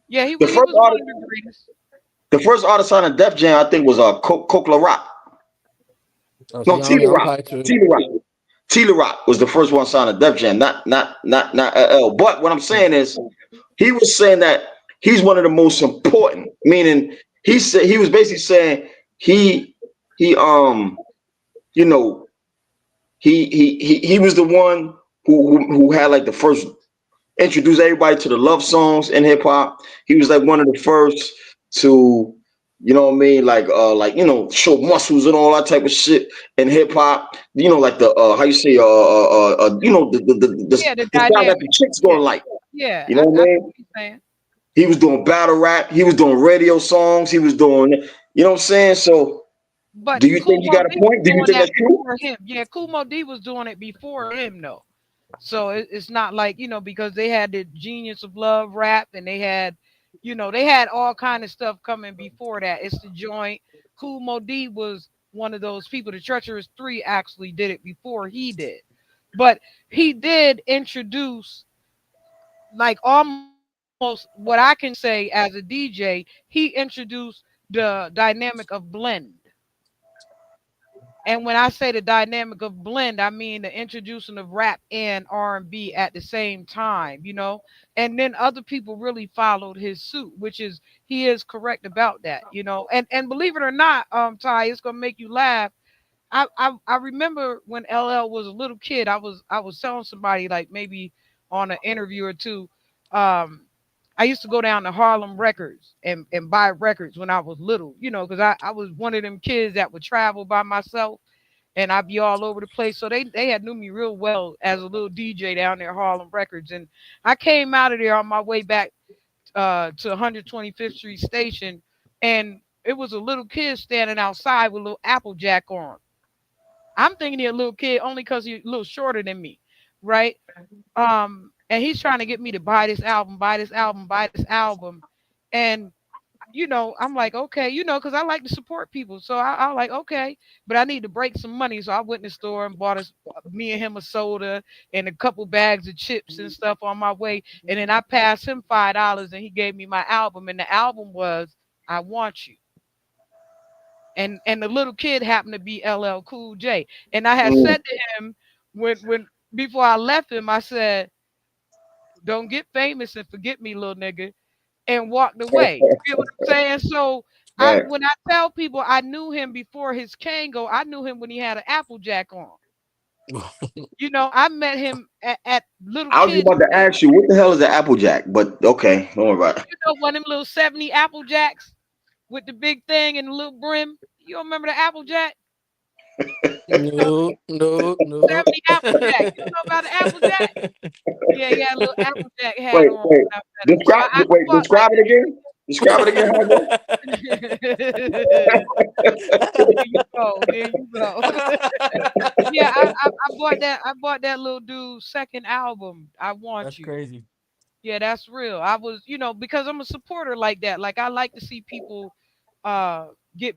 Yeah, The he first was one artist, of the greatest. the first artist on the Def Jam, I think, was Coke La Rock. Oh, No, see, I don't Tila know. I'm Rock. probably too. Tila Rock. Tila Rock was the first one signed to Def Jam, not LL. But what I'm saying is, he was saying that he's one of the most important. Meaning, he said he was basically saying he you know he was the one who had like the first introduced everybody to the love songs in hip hop. He was like one of the first to, what I mean, like show muscles and all that type of shit in hip hop. Like the how you say Yeah, the the style that dynamic. the chicks Yeah, gonna like. yeah. You know I what I get mean? what you're saying. He was doing battle rap. He was doing radio songs. He was doing, you know what I'm saying? So, But do you think he Kumo got a D was point? Do you doing think that that's true? before him. Yeah, Kumo D was doing it before him though. So it's not like, because they had the Genius of Love rap and they had all kind of stuff coming before that. It's the joint. Kool Mo D was one of those people. The Treacherous Three actually did it before he did. But he did introduce like almost what I can say as a DJ, he introduced the dynamic of blend. And when I say the dynamic of blend, I mean the introducing of rap and R&B at the same time. And then other people really followed his suit, which is he is correct about that. And believe it or not, Ty, it's gonna make you laugh. I remember when LL was a little kid, I was telling somebody like maybe on an interview or two. Um, I used to go down to Harlem Records and buy records when I was little, because I was one of them kids that would travel by myself and I'd be all over the place. So they had knew me real well as a little DJ down there at Harlem Records. And I came out of there on my way back to 125th Street Station, and it was a little kid standing outside with a little Applejack on. I'm thinking he a little kid only because he's a little shorter than me, right? And he's trying to get me to buy this album, buy this album, buy this album. And I'm like, okay, because I like to support people. So I like, okay, but I need to break some money. So I went in the store and bought me and him a soda and a couple bags of chips and stuff on my way. And then I passed him $5 and he gave me my album. And the album was I want you. And the little kid happened to be LL Cool J. And I had Mm. said to him when before I left him, I said, "Don't get famous and forget me, little nigga," and walked away. You get what I'm saying? So Right. when I tell people I knew him before his Kango, I knew him when he had an Applejack on. You know, I met him at little I was just kids. about to ask you, what the hell is an Applejack? But okay, don't worry about it. You know, one of them little 70 Applejacks with the big thing and the little brim. You don't remember the Applejack? You know, No, no, no. 70 Applejack. You don't know about the Applejack? Yeah, he had a little Applejack hat Wait, on wait. when I met him. So I walked right Describe it again. Describe it again. How it goes? there. There you go. There you go. Yeah, I bought that. I bought that little dude's second album. I That's Want You. crazy. Yeah, that's real. I was, because I'm a supporter like that. Like I like to see people uh get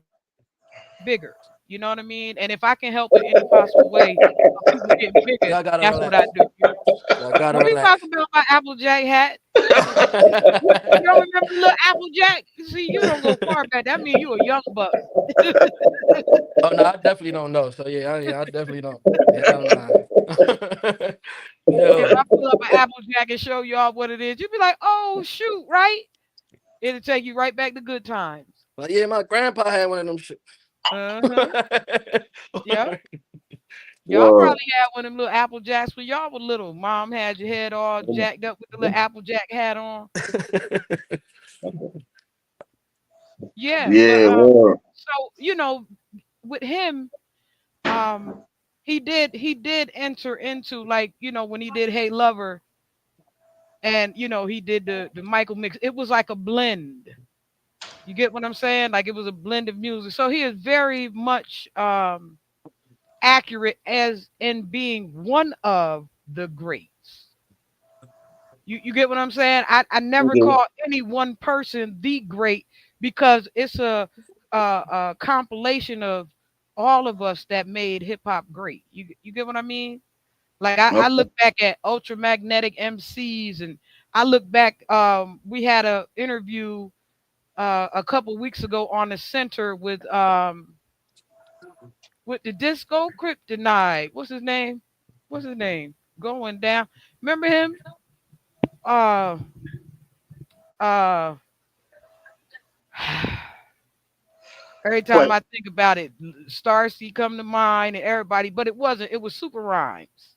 bigger. You know what I mean? And if I can help in any possible way of people getting bigger, that's Y'all what I gotta do. relax. Y'all Don't gotta be talking relax. about my Applejack hat. You don't remember the little Applejack? See, you don't go far back. That means you a young buck. Oh no, I definitely don't know. So yeah, I definitely don't. Hell nah. If Yo, I pull up an Applejack and show y'all what it is, you'd be like, "Oh shoot, right?" It'll take you right back to good times. but yeah, my grandpa had one of them shit. Uh huh. Yep. Y'all Word. probably had one of them little Apple Jacks when y'all were little. Mom had your head all jacked up with the little Apple Jack hat on. Yeah, but Yeah, word. so with him, um, he did enter into, like, when he did Hey Lover, and he did the Michael mix. It was like a blend. You get what I'm saying? Like it was a blend of music. So he is very much accurate as in being one of the greats. You get what I'm saying? I never Okay. call any one person the great, because it's a compilation of all of us that made hip hop great. You get what I mean? Like I Okay. look back at ultramagnetic MCs, and I look back. We had a interview a couple weeks ago on the center with the Disco Kryptonite. What's his name? What's his name? Going down. Remember him? Uh uh every time But I think about it, Starsky come to mind and everybody, but it wasn't. It was Super Rhymes.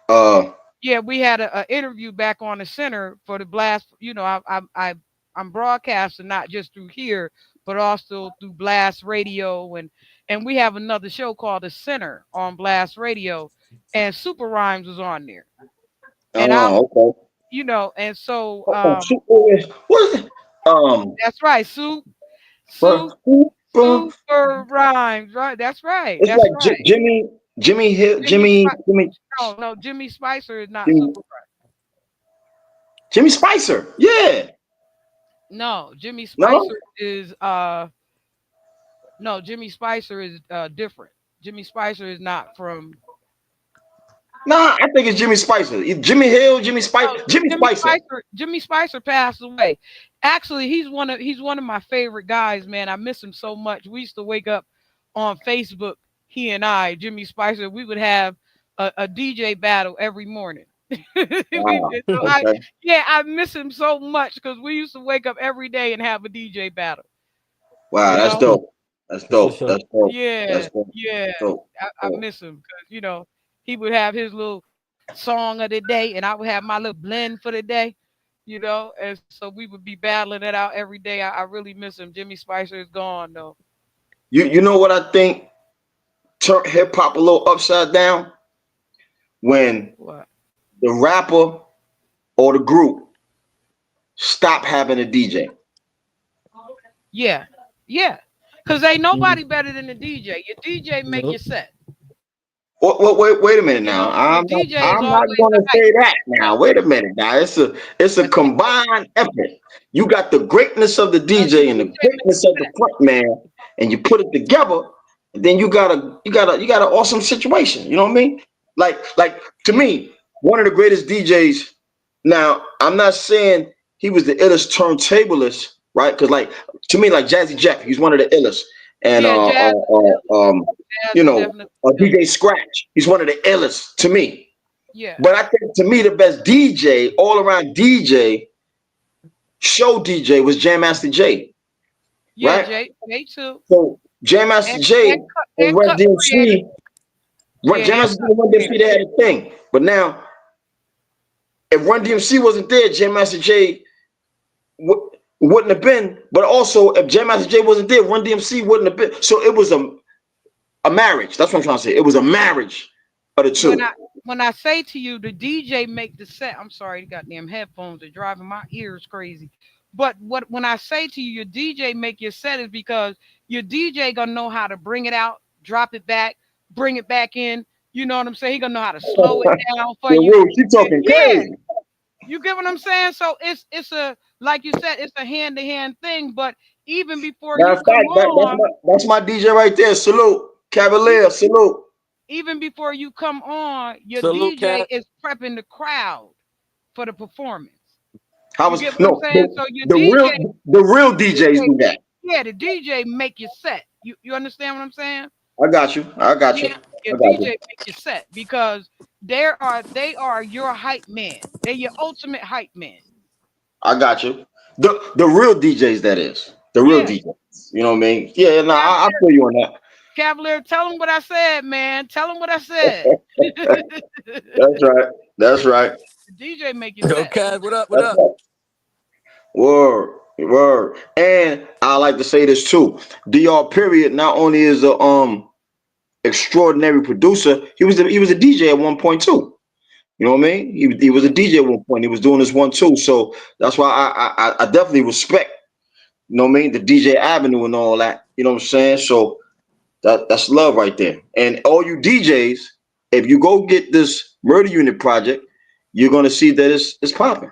uh Yeah, we had a interview back on the center for the blast. I'm broadcasting not just through here, but also through Blast Radio, and we have another show called The Center on Blast Radio, and Super Rhymes was on there, and okay. and so Oh, what is it? that's right, Soup, But Super Rhymes, right? That's right, it's that's like right. Jimmy Hill, Jimmy Spicer, no, no, Jimmy Spicer is not Jimmy, Super Rhymes. Jimmy Spicer. Yeah. No, Jimmy No? Spicer is no, Jimmy Spicer is different. Jimmy Spicer is not from. Nah, I think it's Jimmy Spicer. Jimmy Hill, No, Jimmy Jimmy Spicer. Spicer. Jimmy Spicer passed away. Actually, he's one of my favorite guys, man. I miss him so much. We used to wake up on Facebook. He and I, Jimmy Spicer, we would have a DJ battle every morning. Wow. So Okay. I miss him so much because we used to wake up every day and have a DJ battle. Wow, You that's know. dope. That's for dope. sure. That's dope. That's Yeah, dope. yeah. Dope. I Dope. miss him because he would have his little song of the day, and I would have my little blend for the day. And so we would be battling it out every day. I really miss him. Jimmy Spicer is gone though. You know what I think turned hip hop a little upside down? When What? the rapper or the group stop having a DJ. Yeah, yeah. Cause ain't Mm, nobody better than the DJ. Your DJ make your nope. set. Wait a minute now. Your I'm not DJ is I'm not always the gonna hype say man. that now. Wait a minute now. It's a combined effort. You got the greatness of the No, your DJ and the DJ make greatness of your the set. front man, and you put it together, and then you got an awesome situation. You know what I mean? Like to Yeah. me, one of the greatest DJs. Now, I'm not saying he was the illest turntablist, right? Because like to me, like Jazzy Jeff, he's one of the illest, and Yeah, jazz is jazz you is know, definitely DJ dope. Scratch, he's one of the illest to me. Yeah. But I think to me the best DJ all around DJ show DJ was Jam Master Jay, Yeah, right? Jay too. So Jam Master And Jay and cut and and Run cut creator. DMC, Yeah, Jam and Master Jay cut and Run DMC, creator. they had a thing. But now, if Run DMC wasn't there, Jam Master Jay wouldn't have been. But also, if Jam Master Jay wasn't there, Run DMC wouldn't have been. So it was a marriage. That's what I'm trying to say. It was a marriage of the When two. I say to you the DJ make the set, I'm sorry, the goddamn headphones are driving my ears crazy. But what when I say to you your DJ make your set is because your DJ gonna know how to bring it out, drop it back, bring it back in. You know what I'm saying? He gonna know how to slow it down for Yo, you. Rue, she talking Yeah, crazy. you get what I'm saying? So it's a like you said, it's a hand to hand thing. But even before Matter you of come fact, on, that's my DJ right there. Salute, e- Cavalier. Salute. even before you come on, your Salute, DJ Cat. is prepping the crowd for the performance. How You was get what I'm no saying? So your the real DJs DJ, do that. yeah, the DJ make you set. You understand what I'm saying? I got you. I got you. Yeah, your I got you. DJ make you set because they are your hype man. They're your ultimate hype man. I got you. The real DJs that is the real Yeah, DJs. You know what I mean? Yeah. No, I Cavalier, feel you on that. Cavalier, tell them what I said, man. Tell them what I said. The That's right. That's right. DJ make you Yo, set. Cat, what up? What That's up? right. Word. Word. And I like to say this too. Dr. Period not only is a extraordinary producer, he was a DJ at one point too. You know what I mean? He was a Yeah, DJ at one point. He was doing this one too. So that's why I definitely respect, you know what I mean, the DJ Avenue and all that. You know what I'm saying? So that's love right there. And all you DJs, if you go get this Murder Unit project, you're gonna see that it's popping.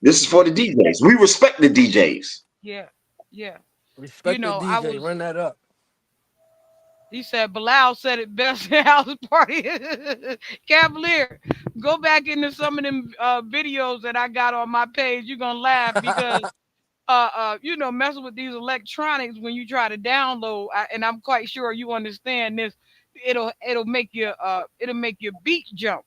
This is for the yeah, DJs. We respect the DJs. yeah, yeah. You Respect the know, I DJ. was Run that up. He said Bilal said it best in house party. Cavalier, go back into some of them videos that I got on my page. You're gonna laugh because messing with these electronics when you try to download, and I'm quite sure you understand this. It'll make your beat jump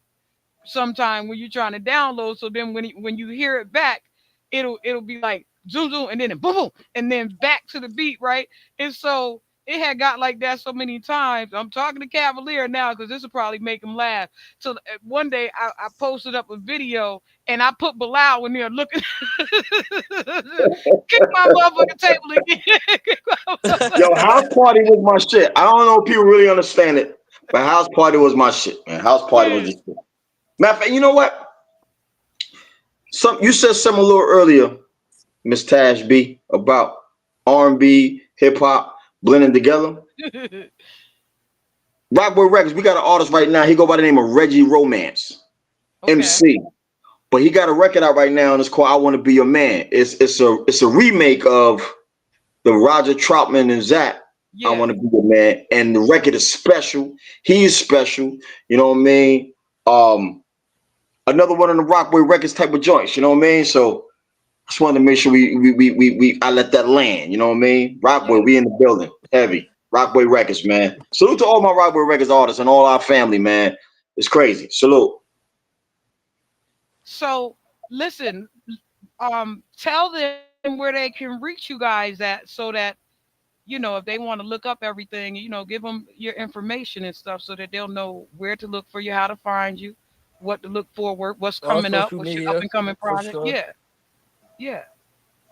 sometime when you're trying to download. So then when you hear it back, it'll be like zoom zoom and then boom boom and then back to the beat, right? And so it had got like that so many times. I'm talking to Cavalier now because this will probably make him laugh. So one day I posted up a video and I put Bilal in there looking, kick my motherfucking table again. Kick my Yo, motherfucking- house party was my shit. I don't know if people really understand it, but house party was my shit, man. House party was yeah. the shit. Matter of fact, you know what? You said something a little earlier, Miss Tash B, about R&B, hip hop blending together. Rockboy Records, we got an artist right now. He go by the name of Reggie Romance, Okay. MC. But he got a record out right now, and it's called "I Want to Be Your Man." It's a remake of the Roger Troutman and Zach "I Yeah. Want to Be Your Man," and the record is special. He's special. You know what I mean? Another one of the Rockboy Records type of joints. You know what I mean? So I just wanted to make sure we I let that land. You know what I mean? Yeah. Rockboy, we in the building, heavy. Rockboy Records, man. Salute to all my Rockboy Records artists and all our family, man. It's crazy. Salute. So listen, tell them where they can reach you guys at so that if they want to look up everything, give them your information and stuff so that they'll know where to look for you, how to find you, what to look forward, what's All coming up, social what's your up media, and coming for project. sure. Yeah, yeah.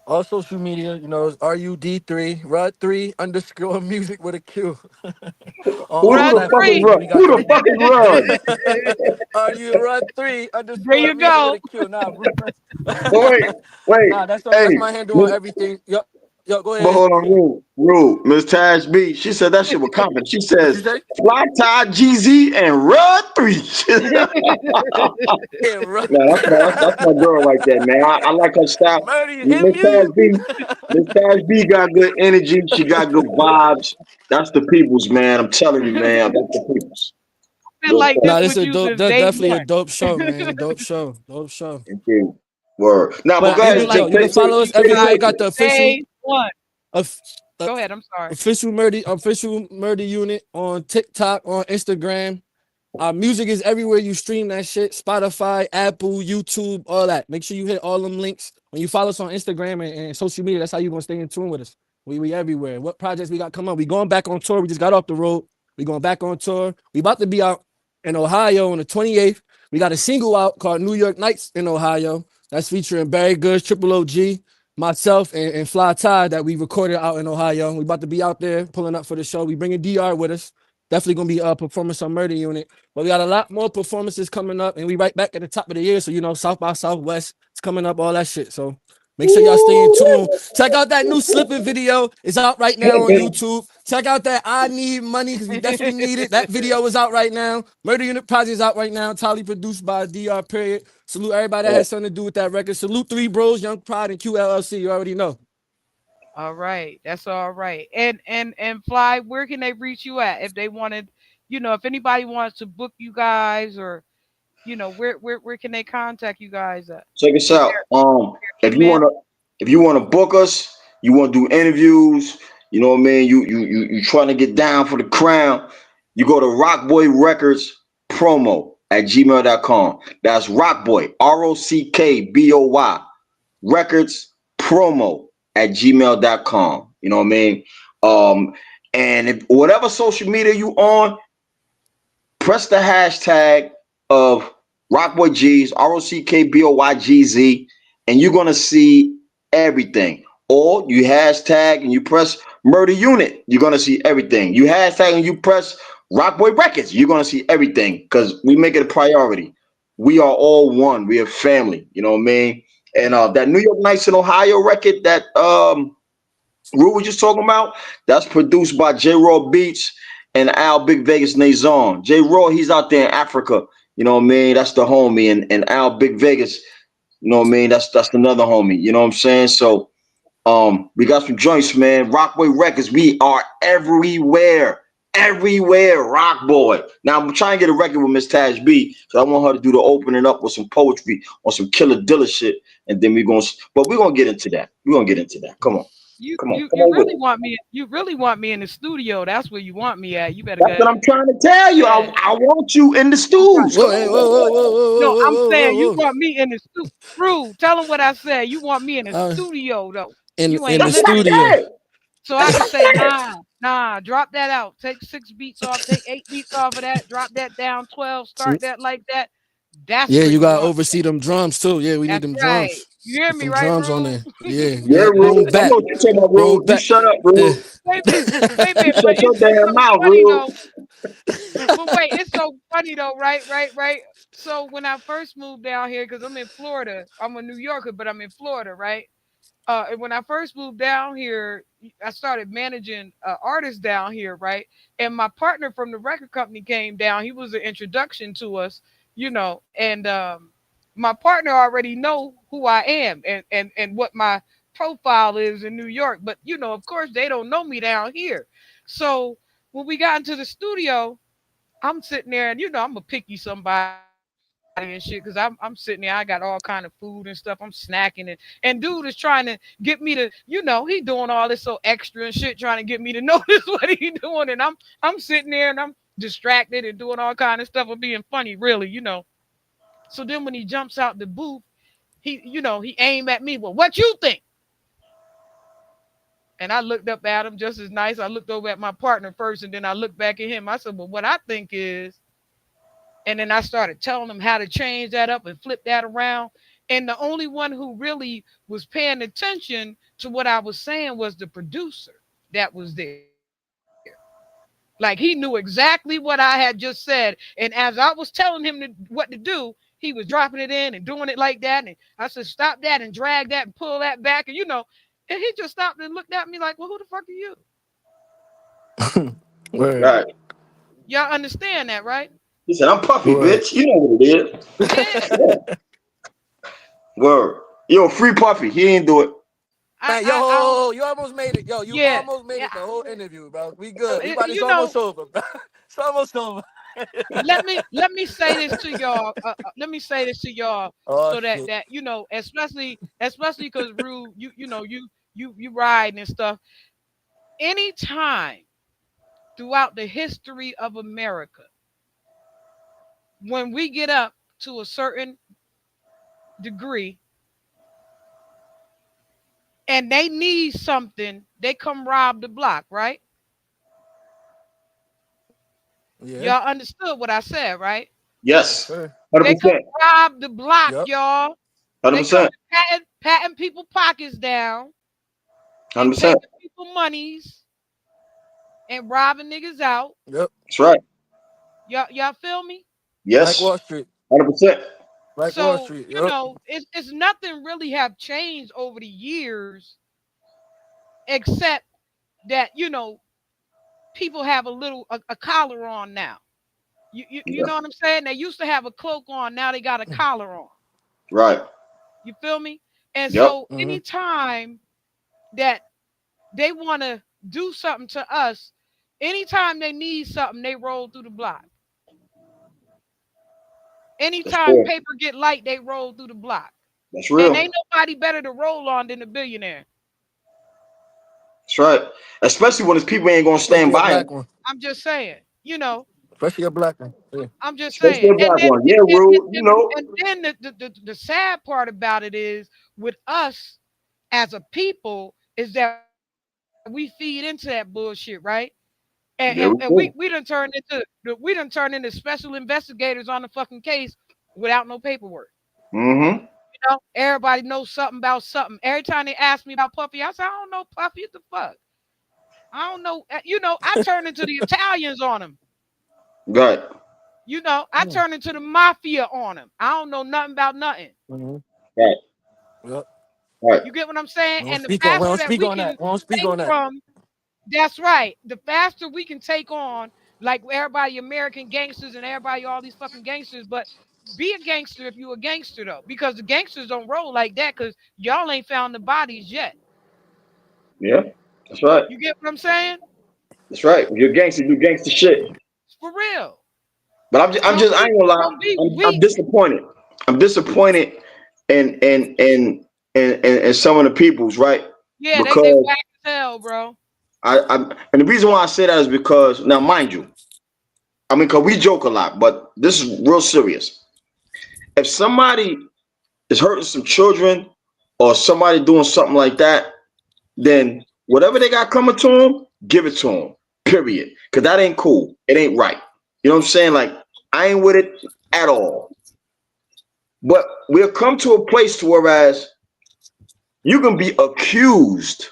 All social media, is RUD3, RUD3 underscore music with a Q. On Who all Run the fuck is three. platforms, Run? we got Who the the fuck is Run? RU RUD3 There underscore you music with go. a Q. Nah, Wait, wait. nah, Hey, that's my handle on Miss- everything. Yo, go but ahead. hold on, Rule. Miss Tash B, she said that shit was confident. She What you says say? Fly Tie GZ and Run 3. Yeah, RUD. No, that's my girl right there, man. I like her style. Murder, you hit Miss Tash mute. B, Miss Tash B got good energy. She got good vibes. That's the people's, man. I'm telling you, man. That's the people's. Been Real like talk. this Nah, this with a you dope. since That's day definitely a one. dope show, man. Dope show. Dope show. Thank you. Word. Now, but But go I you ahead. would can, Take, like yo, to you can take, salute take, follow us you take it, everywhere. guys take Got it. the from day one. of, Go ahead. I'm sorry. official murder unit on TikTok, on Instagram. Our music is everywhere you stream that shit. Spotify, Apple, YouTube, all that. Make sure you hit all them links. When you follow us on Instagram and social media, that's how you're gonna stay in tune with us. We everywhere. What projects we got coming up? We going back on tour. We just got off the road. We going back on tour. We about to be out in Ohio on the 28th. We got a single out called New York Nights in Ohio. That's featuring Barry Goods, Triple OG, myself, and Fly Ty that we recorded out in Ohio. We about to be out there pulling up for the show. We bringing DR with us. Definitely gonna be a performance on Murder Unit. But we got a lot more performances coming up, and we right back at the top of the year. So South by Southwest, it's coming up, all that shit. So make sure y'all stay in tune. Check out that new slipping video. It's out right now on YouTube. Check out that I Need Money because we definitely need it. That video is out right now. Murder Unit Project is out right now. Entirely produced by DR. Period. Salute everybody that has something to do with that record. Salute Three Bros, Young Pride, and QLLC. You already know. All right, that's all right. And Fly, where can they reach you at if they wanted, if anybody wants to book you guys, or where can they contact you guys at? Check us Is out. there If you email? wanna, if you wanna book us, you wanna do interviews. You know what I mean. You trying to get down for the crown. You go to Rockboy Records promo at gmail.com. That's Rockboy, ROCKBOY Records promo at gmail.com. You know what I mean? Um, and if whatever social media you on, press the hashtag of Rockboy G's, ROCKBOYGZ, and you're gonna see everything. Or you hashtag and you press Murder Unit, you're gonna see everything. You hashtag and you press Rockboy Records, you're gonna see everything because we make it a priority. We are all one. We are family. You know what I mean? And Yeah. that New York Nights in Ohio record that Rue was just talking about, that's produced by J Raw Beats and Al Big Vegas Nazon. J Raw, he's out there in Africa. You know what I mean? That's the homie. And Al Big Vegas, you know what I mean? That's another homie. You know what I'm saying? So we got some joints, man. Rockboy Records, we are everywhere. Everywhere, Rock Boy. Now I'm trying to get a record with Miss Taj B, so I want her to do the opening up with some poetry on some Killer Dilla shit, and then we're gonna get into that. We're gonna get into that. You Come on, you come you on with really it. want me you really want me in the studio. That's where you want me at. You better That's go what I'm trying to tell you. I, ahead. I want you in the I'm trying. stews. Whoa, Come hey, on, whoa, let's whoa, go. whoa, No, whoa, I'm whoa, whoa, saying whoa, you whoa. want me in the studio. Rue, tell them what I said. You want me in the Uh, studio though. in You in ain't the That's what listening. studio. I said. So I That's can what say, I said. nah, drop that out. Take 6 beats off, take 8 beats off of that, drop that down 12, start that like that. That's Yeah, where you you gotta want me oversee them drums too. Yeah, we at. need That's them right. drums. You hear Get me, them right, drums on Rue? there. Yeah, Yeah, yeah. Roll Rue. I know back, what you're talking about, roll Rue. You back. shut up, Yeah. Rue. Wait a minute, You but shut your it's damn so mouth, funny Rue. though. But wait, it's so funny though, right? So when I first moved down here, because I'm in Florida, I'm a New Yorker, but I'm in Florida, right? And when I first moved down here, I started managing artists down here, right? And my partner from the record company came down. He was an introduction to us, and my partner already know who I am and what my profile is in New York. But of course, they don't know me down here. So when we got into the studio, I'm sitting there, and I'm a picky somebody and shit because I'm sitting there. I got all kind of food and stuff. I'm snacking and dude is trying to get me to, he doing all this so extra and shit, trying to get me to notice what he doing, and I'm sitting there and I'm distracted and doing all kind of stuff and being funny, really. So then when he jumps out the booth, he aimed at me. Well, what you think? And I looked up at him just as nice. I looked over at my partner first, and then I looked back at him. I said, well, what I think is, and then I started telling them how to change that up and flip that around. And the only one who really was paying attention to what I was saying was the producer that was there. Like he knew exactly what I had just said. And as I was telling him what to do, he was dropping it in and doing it like that. And I said, stop that and drag that and pull that back. And he just stopped and looked at me like, well, who the fuck are you? Word, Right. Y'all understand that, right? He said, I'm puffy, word. bitch. You know what it is. Yeah. Word. Yo, free puffy. He ain't do it. I, Man, I, I, yo, you almost made it. Yo, you yeah. almost made Yeah. it the whole interview, bro. We good. We about. It's You know, almost over, bro. It's almost over. let me say this to y'all. Let me say this to y'all Oh so that shit. you know, especially because Rue, you know, you riding and stuff. Anytime throughout the history of America, when we get up to a certain degree and they need something, they come rob the block, right? Yeah. Y'all understood what I said, right? Yes, Yes. sir. They come 100%. rob the block, Yep. y'all. They come 100%. patting people pockets down and 100%. taking people monies and robbing niggas out. Yep. That's right. Y'all feel me? Black Yes. Wall Street. 100%. Black Wall So, Street. you Yep. know, it's nothing really have changed over the years except that, you know, people have a collar on now. You Yeah. know what I'm saying? They used to have a cloak on, now they got a collar on. Right. You feel me? And Yep. so Mm-hmm. anytime that they want to do something to us, anytime they need something, they roll through the block. That's Anytime real. paper get light, they roll through the block. That's And real. ain't nobody better to roll on than a billionaire. That's right. Especially when it's people ain't gonna stand Especially a by black him. one. I'm just saying, you know, Especially a black one. Yeah. I'm just Especially saying. a black one. Yeah, Rue. You know. And then the sad part about it is with us as a people is that we feed into that bullshit, right? And we Yeah, we done do. turned into special investigators on the fucking case without no paperwork. Mm-hmm. You know, everybody knows something about something. Every time they ask me about Puffy, I say, I don't know Puffy. What the fuck? I don't know. You know, I turn into the Italians on him. Right. You know, I Mm. turn into the mafia on him. I don't know nothing about nothing. Mm-hmm. Right. Yep. Right. You get what I'm saying? We don't And the speak on. We faster don't that speak we on can that. We don't speak take on that. from, that's right. The faster we can take on, like everybody, American gangsters and everybody, all these fucking gangsters. But be a gangster if you a gangster though, because the gangsters don't roll like that. Because y'all ain't found the bodies yet. Yeah. That's right. You get what I'm saying? That's right. You're gangster. You gangster shit. For real. But I ain't gonna lie. Don't be I'm weak. disappointed. I'm disappointed in some of the peoples, right? Yeah, they Because whack as hell, bro. and the reason why I say that is because now, mind you, I mean, cause we joke a lot, but this is real serious. If somebody is hurting some children or somebody doing something like that, then whatever they got coming to them, give it to them. Period. Cause that ain't cool. It ain't right. You know what I'm saying? Like I ain't with it at all. But we'll come to a place to whereas you can be accused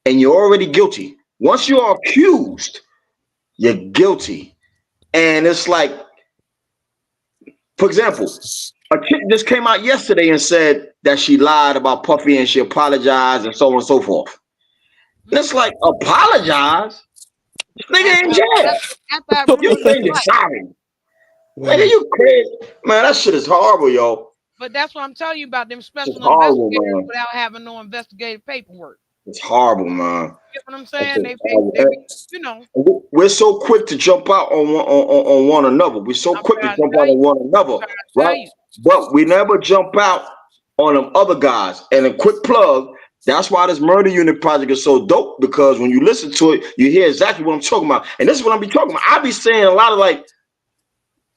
and you're already guilty. Once you are accused, you're guilty. And it's like, for example, a chick just came out yesterday and said that she lied about Puffy and she apologized and so on and so forth. And it's Mm. like, apologize? This nigga in After jail. I You ruined his saying you're life. sorry. Nigga, Mm. you crazy. Man, that shit is horrible, yo. But that's what I'm telling you about them It's special horrible, investigators man. without having no investigative paperwork. It's horrible, man. You get what I'm That saying? shit's horrible. They be, you know, We're so quick to jump out on one another. We're so I'm quick to trying to jump tell out you. on one I'm another, trying to tell right? you. But we never jump out on them other guys. And a quick plug, that's why this murder unit project is so dope, because when you listen to it, you hear exactly what I'm talking about. And this is what I'm be talking about. I be saying a lot of like,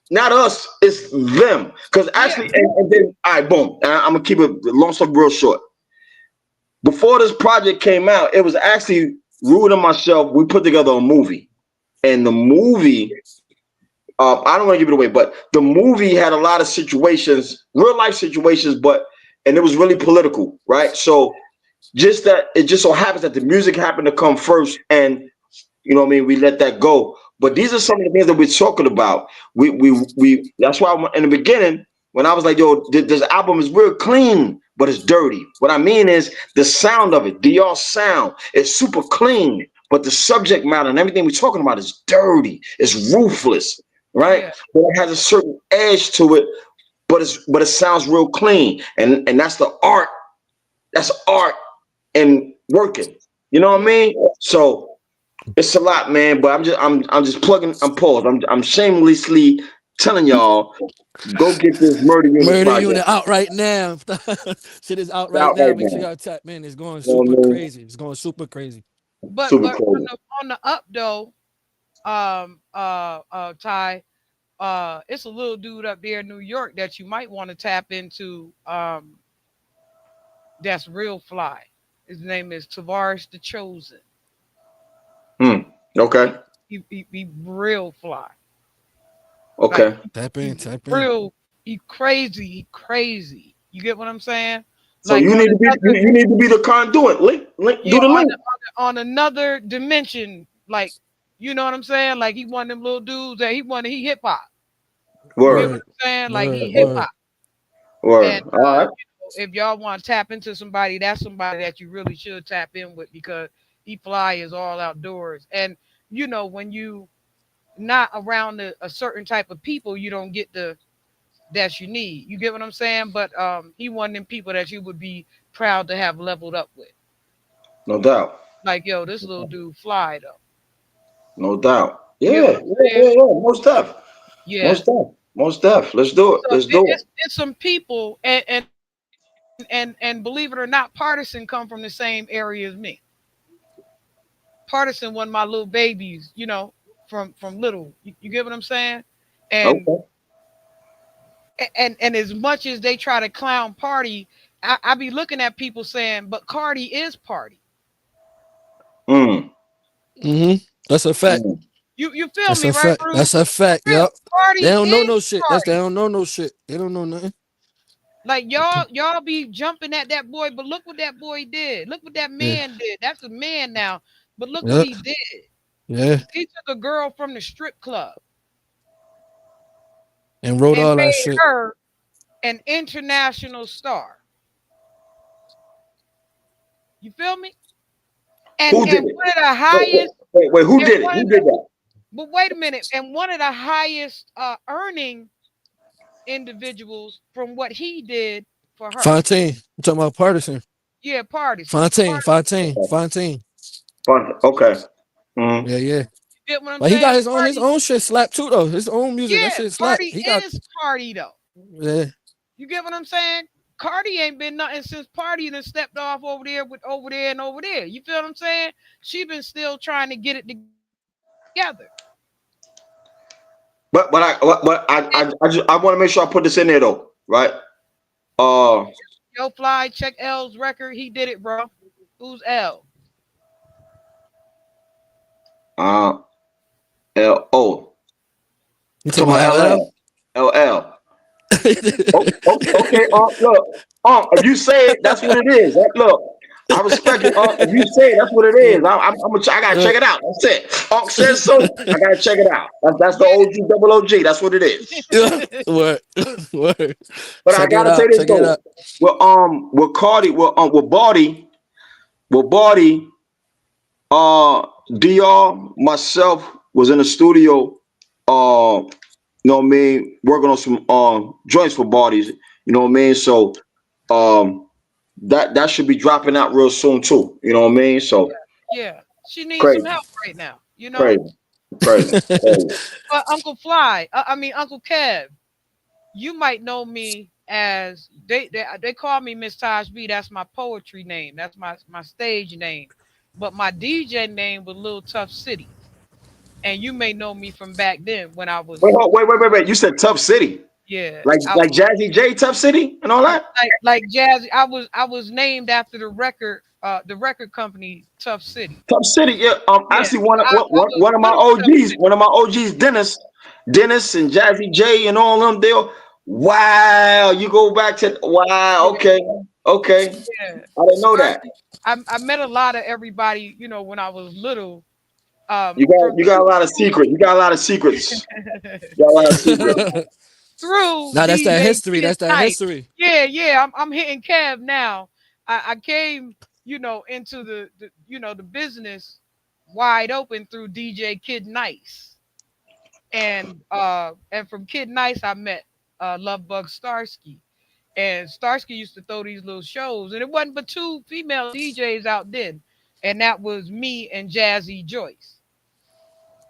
not us, it's them. Because Yeah. actually, and then, all right, boom. And I'm going to keep it long story real short. Before this project came out, it was actually Rude and myself. We put together a movie. And the movie, I don't want to give it away, but the movie had a lot of situations, real life situations, and it was really political, right? So just that it just so happens that the music happened to come first, and you know what I mean, we let that go. But these are some of the things that we're talking about. We that's why in the beginning, when I was like, yo, this album is real clean, but it's dirty. What I mean is the sound of it, the all sound is super clean, but the subject matter and everything we're talking about is dirty, it's ruthless, right? Yeah. But it has a certain edge to it, but it sounds real clean. And that's the art, that's art and working. You know what I Yeah. mean? So It's a lot, man. But I'm just plugging. I'm paused. I'm shamelessly telling y'all, go get this Murder Unit Murder project. Unit out right now. Shit is out It's right out now. right Make sure now. y'all tap in. It's going You know super what I mean? crazy. It's going super crazy. But Super but cool. on the up though, Ty, it's a little dude up there in New York that you might want to tap into. That's real fly. His name is Tavares the Chosen. Hmm. Okay. He real fly. Like Okay. Tap he in, tap in. real he crazy. He crazy. You get what I'm saying? So Like you need to be you need to be the conduit. Link. yeah, Do the link. on another dimension. Like you know what I'm saying? Like he one of them little dudes that he hip hop. You get what Word. Word, I'm saying? Like he word, hip word. hop. And Word. All right. if y'all want to tap into somebody, that's somebody that you really should tap in with because he fly is all outdoors. And when you not around a certain type of people, you don't get the that you need. You get what I'm saying? But he one of them people that you would be proud to have leveled up with. No doubt. Like, yo, this little dude fly though. No doubt. You get what I'm saying? Yeah. Most def. Yeah. Most def. Most def. Let's do it. So Let's do it. it's some people and believe it or not, Partisan come from the same area as me. Partisan one of my little babies, from little. You get what I'm saying? And Okay. and as much as they try to clown Party, I be looking at people saying, but Cardi is Party. Mm. Mm-hmm. That's a fact. Mm. You feel That's me, a right, fact. Rude? That's a fact. Real Yep. They Party don't know is no shit. They Party. don't know no shit. They don't know nothing. Like y'all be jumping at that boy, but look what that boy did. Look what that Yeah. man did. That's a man now. But look what Yeah. he did. Yeah. He took a girl from the strip club And wrote and all that made shit. her an international star. You feel me? And Who did and it? one of the Wait, wait, highest wait. Who and did it? one of Who the did that? but wait a minute, and one of the highest earning individuals from what he did for her. Fontaine. I'm talking about Partisan. Yeah, partisan. Fontaine. Fontaine. Fontaine. Fun. Okay. Mm. Yeah, yeah. You get what I'm But he got saying? his Party, own shit slap too though. His own music. That yeah, shit slap. party He got is party though. yeah. You get what I'm saying? Cardi ain't been nothing since Party and stepped off over there with over there and over there. You feel what I'm saying? She been still trying to get it together. I want to make sure I put this in there though, right? Uh, Yo, Fly, check L's record. He did it, bro. Who's L? uh, L. You To talking my about LL? LL. LL. Okay. Look. If you say it, that's what it is. Look, I respect it. If you say it, that's what it is. I gotta Yeah. check it out. That's it. Unc says so. I gotta check it out. That's the OG double OG. That's what it is. Yeah. Word. Word. But I Check it gotta say out. this Check it though. out. With Cardi, with Barty, DR, myself was in the studio, you know what I mean, working on some joints for Barty's, you know what I mean? So that should be dropping out real soon too. You know what I mean? So Yeah. She needs some crazy, help right now, you know? crazy, crazy. But Uncle Fly, I mean Uncle Kev, you might know me as they call me Miss Taj B. That's my poetry name. That's my stage name. But my DJ name was Little Tough City. And you may know me from back then when I was Wait. You said Tough City. yeah, Like Jazzy J Tough City and all that? like Jazz. I was named after the record company Tough City. Tough City, yeah. Yeah, Actually, I was one of my Little Tough OGs, City. Dennis and Jazzy J and all them. They, wow, you go back to wow. Yeah, Okay. yeah. I didn't know that. Started. I met a lot of everybody. When I was little. You got a lot of secrets. You got a lot of secrets. You got a lot of secrets. through Now that's that DJ history. Kid That's that Night. history. Yeah. I'm hitting Kev now. I came, into the business wide open through DJ Kid Nice. And from Kid Nice I met Lovebug Starsky. And Starsky used to throw these little shows, and it wasn't but two female DJs out then, and that was me and Jazzy Joyce.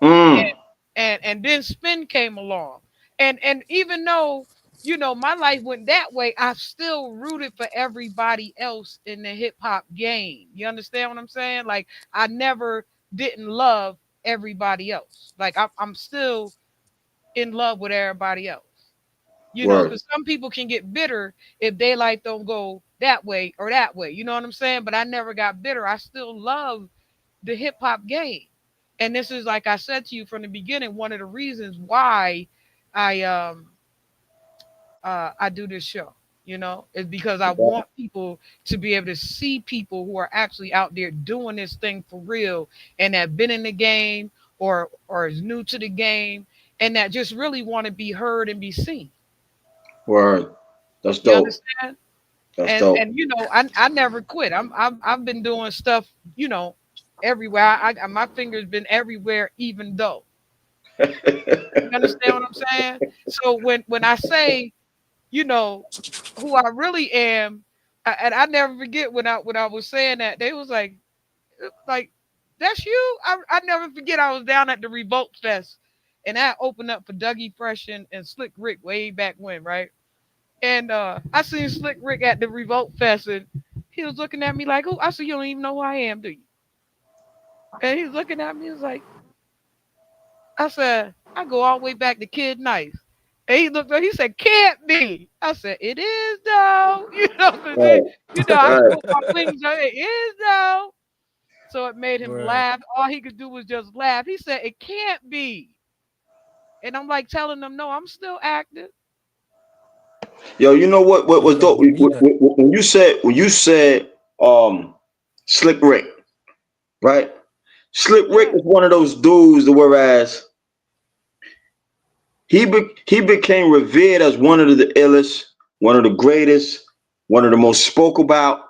Mm. And then spin came along, and even though my life went that way, I still rooted for everybody else in the hip hop game. You understand what I'm saying? Like, I never didn't love everybody else. Like, I'm still in love with everybody else. Word. Because some people can get bitter if their life don't go that way or that way. You know what I'm saying? But I never got bitter. I still love the hip hop game. And this is, like I said to you from the beginning, one of the reasons why I I do this show, is because I want people to be able to see people who are actually out there doing this thing for real, and that been in the game or is new to the game, and that just really want to be heard and be seen. Word. That's You dope. understand? That's And dope. I never quit. I've been doing stuff, everywhere. My fingers been everywhere, even though. You understand what I'm saying? So when I say, you know, who I really am, and I never forget when I was saying that, they was like, that's you. I never forget, I was down at the Revolt Fest, and I opened up for Dougie Fresh and Slick Rick way back when, right? And I seen Slick Rick at the Revolt Fest, and he was looking at me like, "Oh," I said, "You don't even know who I am, do you?" And he's looking at me, he was like, I said, "I go all the way back to Kid Nice." And he looked up, he said, "Can't be." I said, "It is though." Because Right. I Right. spoke my wings. It is though. So it made him Right. laugh. All he could do was just laugh. He said, "It can't be." And I'm like telling him, "No, I'm still active." Yo, you know what You was gotta dope believe that. when you said Slick Rick, right? Slick Rick Yeah, is one of those dudes that whereas he became revered as one of the illest, one of the greatest, one of the most spoke about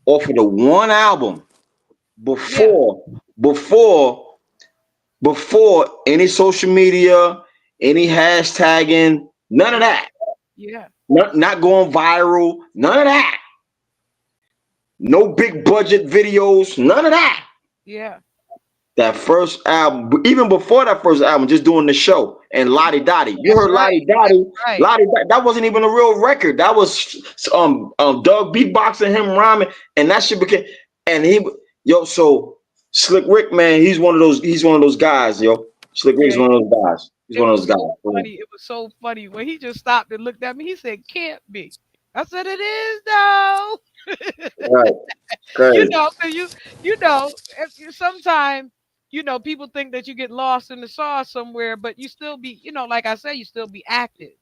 off of the one album yeah, before before before any social media, any hashtagging, none of yeah, that. yeah, Not going viral, none of that. No big budget videos, none of that. yeah. That first album, even before that first album, just doing the show and Lottie Dottie. You That's heard right. Lottie That's Dottie. right. That wasn't even a real record. That was Doug beatboxing, him rhyming, and that shit became. And so Slick Rick, man, he's one of those guys, yo. Slick Rick's Yeah, one of those guys. He's it one of was those guys. so funny. It was so funny when he just stopped and looked at me. He said, "Can't be." I said, "It is though." Right, crazy. 'Cause sometimes, people think that you get lost in the sauce somewhere, but you still be, like I said, you still be active.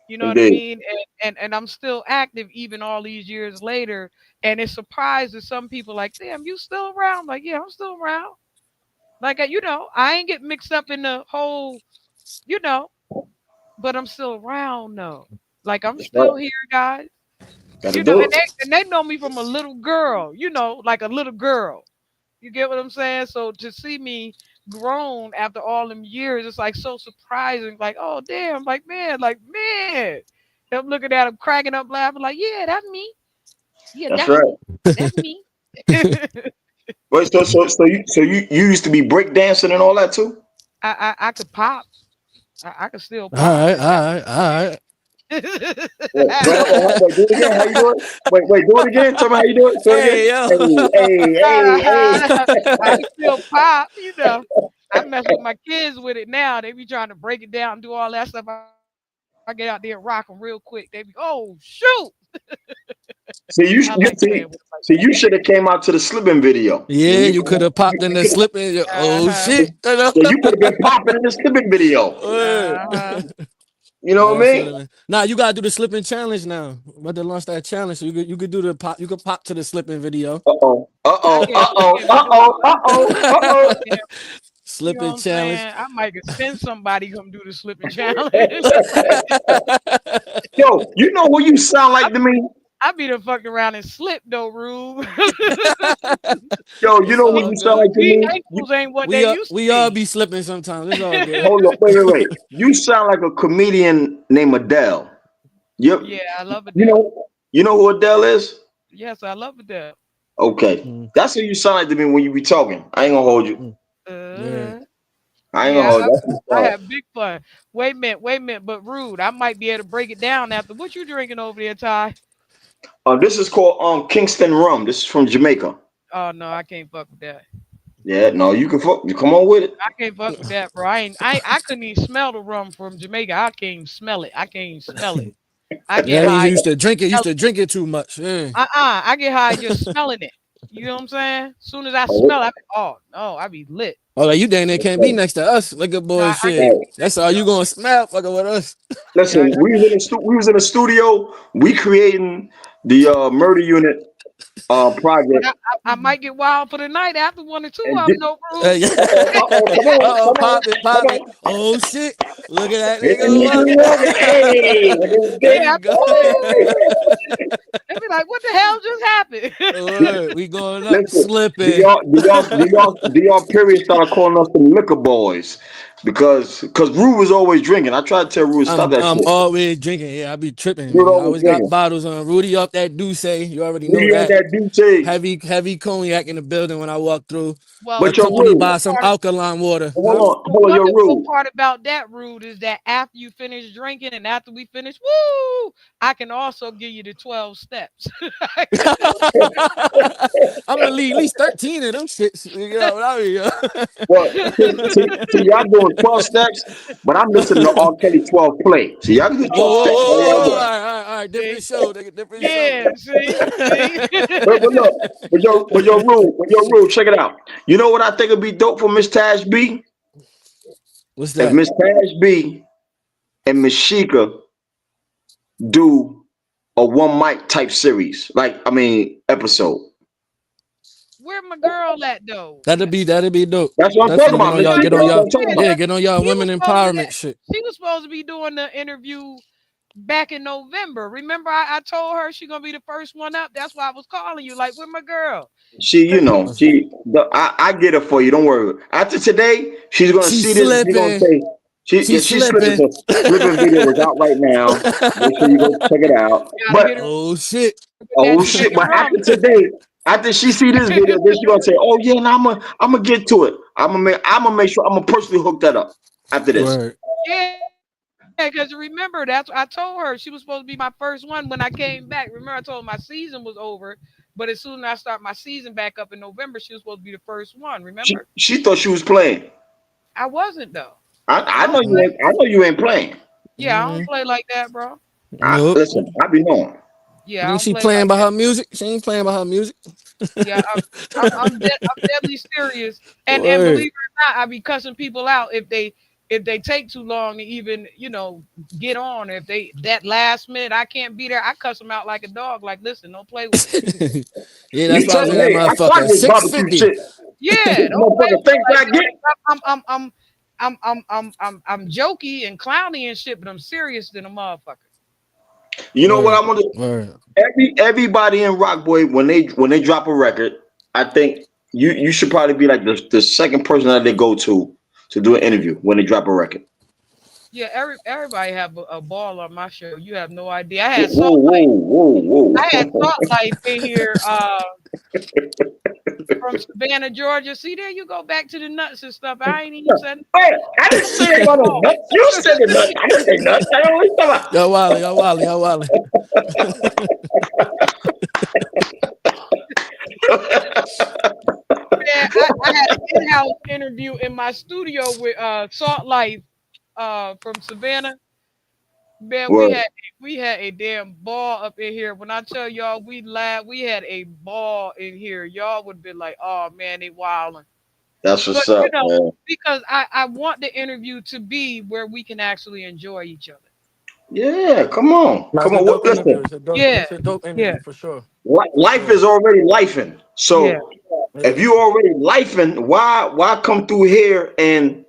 You know what I Indeed. mean? And I'm still active even all these years later. And it surprises some people, like, "Damn, you still around?" Like, "Yeah, I'm still around." Like, I ain't get mixed up in the whole, you know, but I'm still around though. Like, I'm That's still right. here, guys. Gotta do And it. they know me from a little girl, like a little girl. You get what I'm saying? So to see me grown after all them years, it's like so surprising. Like, oh damn, like man. I'm looking at him cracking up laughing, like, yeah, that's me. Yeah, That's that's right. me. That's me. I, Wait, so you used to be breakdancing and all that too? I could pop. I could still All pop right, if that's all right, all right. Wait, do it again. How you do it? Wait, do it again. Tell me how you do it. Do it again. Hey yo. I can still pop, I mess with my kids with it now. They be trying to break it down and do all that stuff. I get out there and rock them real quick. They be, oh shoot! See, I like playing with them like you should have came out to the slipping video. Yeah, When you could have popped in the coulda- slipping. that. Oh shit. yeah, you could have been popping in the slipping video. Word. Uh-huh. You know what I That's mean? it, man. Nah, you gotta do the slipping challenge now. I'm about to launch that challenge. So you could do the pop. You could pop to the slipping video. Uh oh. Uh I oh. can't Uh I oh. can't be Uh doing oh. Uh oh. Uh oh. I can't, you know what Slipping I'm challenge. saying? I might could send somebody come do the slipping challenge. Yo, you know who you sound like to me? I be done fucked around and slipped though, Rube. Yo, you It's know who all you sound good. like to These me? ankles ain't what they used to We all be. be slipping sometimes. It's all good. Hold on. Wait. You sound like a comedian named Adele. Yep. Yeah, I love You Adele. know. You know who Adele is? Yes, I love Adele. Okay. Mm, That's who you sound like to me when you be talking. I ain't gonna hold you. mm. Yeah. I ain't gonna Yeah, hold you. That's what's I up. have big fun. Wait a minute, but rude. I might be able to break it down after. What you drinking over there, Ty? This is called Kingston rum. This is from Jamaica. Oh no, I can't fuck with that. Yeah, no, you can fuck. You come on with it. I can't fuck with that, bro. I couldn't even smell the rum from Jamaica. I can't even smell it. I can't even smell it. I get That means high you just used smelling to it. drink it too much. Yeah. I get high just smelling it. You know what I'm saying? As soon as I Oh, smell it, I be, oh no, I be lit. Oh, like you damn near can't be okay. next to us. Look at boy I shit. can't be Right. next That's to all you y'all. gonna smell fucking with us. Yeah, Listen, we was in the studio. We creating the murder unit but project. I might get wild for the night after one or two And of did, them, no Hey, rude. yeah. come on, Uh-oh, come on, pop it, come pop it. on. Oh shit. Look at that Hit the nigga nigga walking. walking. Hey, look at There this Yeah, you I go. dick. woo. They be like, what the hell just happened? Word, we going up Listen, slipping. do y'all period started calling us the liquor boys because Rue was always drinking. I tried to tell Rue stop that I'm shit. always drinking. Yeah, I be tripping, Rue man. I always always got drinking. bottles on. Rudy up that Douce. You already know Rudy on that. that duty. Heavy cognac in the building when I walk through, Well, But yo, the accompanied Rue, by some part alkaline water. hold Huh? on, the hold on, yo, wonderful Rue. part about that, Rude, is that after you finish drinking and after we finish, woo, I can also give you the 12 steps. I'm gonna leave at least 13 of them shits. You know what I mean? Well, see, y'all doing 12 steps, but I'm listening to R. Kelly 12 play. See, y'all can do Whoa, 12 whoa, steps. whoa, All whoa, y'all whoa. doing. All right. Different See? show, nigga. Different show. Yeah, see? But look, but your rule, check it out. You know what I think would be dope for Miss Tash B? What's If that? Miss Tash B and Miss Sheikah do a one mic type series, like I mean episode. Where my girl at, though? That'd be dope. That's what I'm talking Definitely about, Miss Like, Sheikah. That's what I'm talking yeah, about. yeah, get on y'all she was women supposed to be empowerment shit. she was supposed to be doing the interview back in November. Remember, I told her she gonna be the first one up. That's why I was calling you. Like, where my girl? She, you 'Cause know, I get it for you. Don't worry. After today, she's gonna She see this. She's gonna slipping. say, She she's slipping. slipping. So slipping video is out right now. Make sure you go check it out. gotta But hit her Oh shit. with that oh shit! Jamaican But rum. after today, after she see this video, then she gonna say, "Oh yeah, and I'm gonna get to it. I'm gonna make sure I'm gonna personally hook that up after this." Word. Yeah, because remember, that's I told her she was supposed to be my first one when I came back. Remember, I told her my season was over, but as soon as I start my season back up in November, she was supposed to be the first one. Remember, She thought she was playing. I wasn't though. I I know don't you play. ain't. I know you ain't playing. Yeah, I Mm-hmm. don't play like that, bro. Nope. Listen, I be knowing. Yeah, You I think don't she play playing like by that. her music? She ain't playing by her music. Yeah, I'm deadly serious. And Word. believe it or not, I be cussing people out if they take too long to even get on. If they that last minute I can't be there, I cuss them out like a dog. Like, listen, don't play with me. Yeah, Me that's why I was too. in that Hey, I tried motherfucker. this barbecue 650. shit. Yeah, don't play Motherfucker, with me thanks like I that. get. I'm jokey and clowny and shit, but I'm serious than a motherfucker. You know what Word. I'm gonna do? Word. Everybody in Rock Boy when they drop a record, I think you should probably be like the second person that they go to do an interview when they drop a record. Yeah, everybody have a ball on my show. You have no idea. I had Whoa, salt whoa, life. whoa, I had whoa. salt life in here. From Savannah, Georgia. See, there you go back to the nuts and stuff. I ain't even said Hey, I didn't say it about no nuts. You said it nuts. I didn't say nuts. I don't know what Yo, Wally, yo, Wally, yo, Wally. you're talking about. man. I had an in-house interview in my studio with Salt Life from Savannah. Man, Word. we had a damn ball up in here. When I tell y'all we laughed, we had a ball in here. Y'all would be like, "Oh man, they wilding." That's But what's up, man. because I want the interview to be where we can actually enjoy each other. Yeah, come on. That's Come a on. dope interview. Listen, Yeah, It's a dope yeah, interview for sure. For life sure. is already lifing. yeah. So if Yeah. you already lifing, why come through here and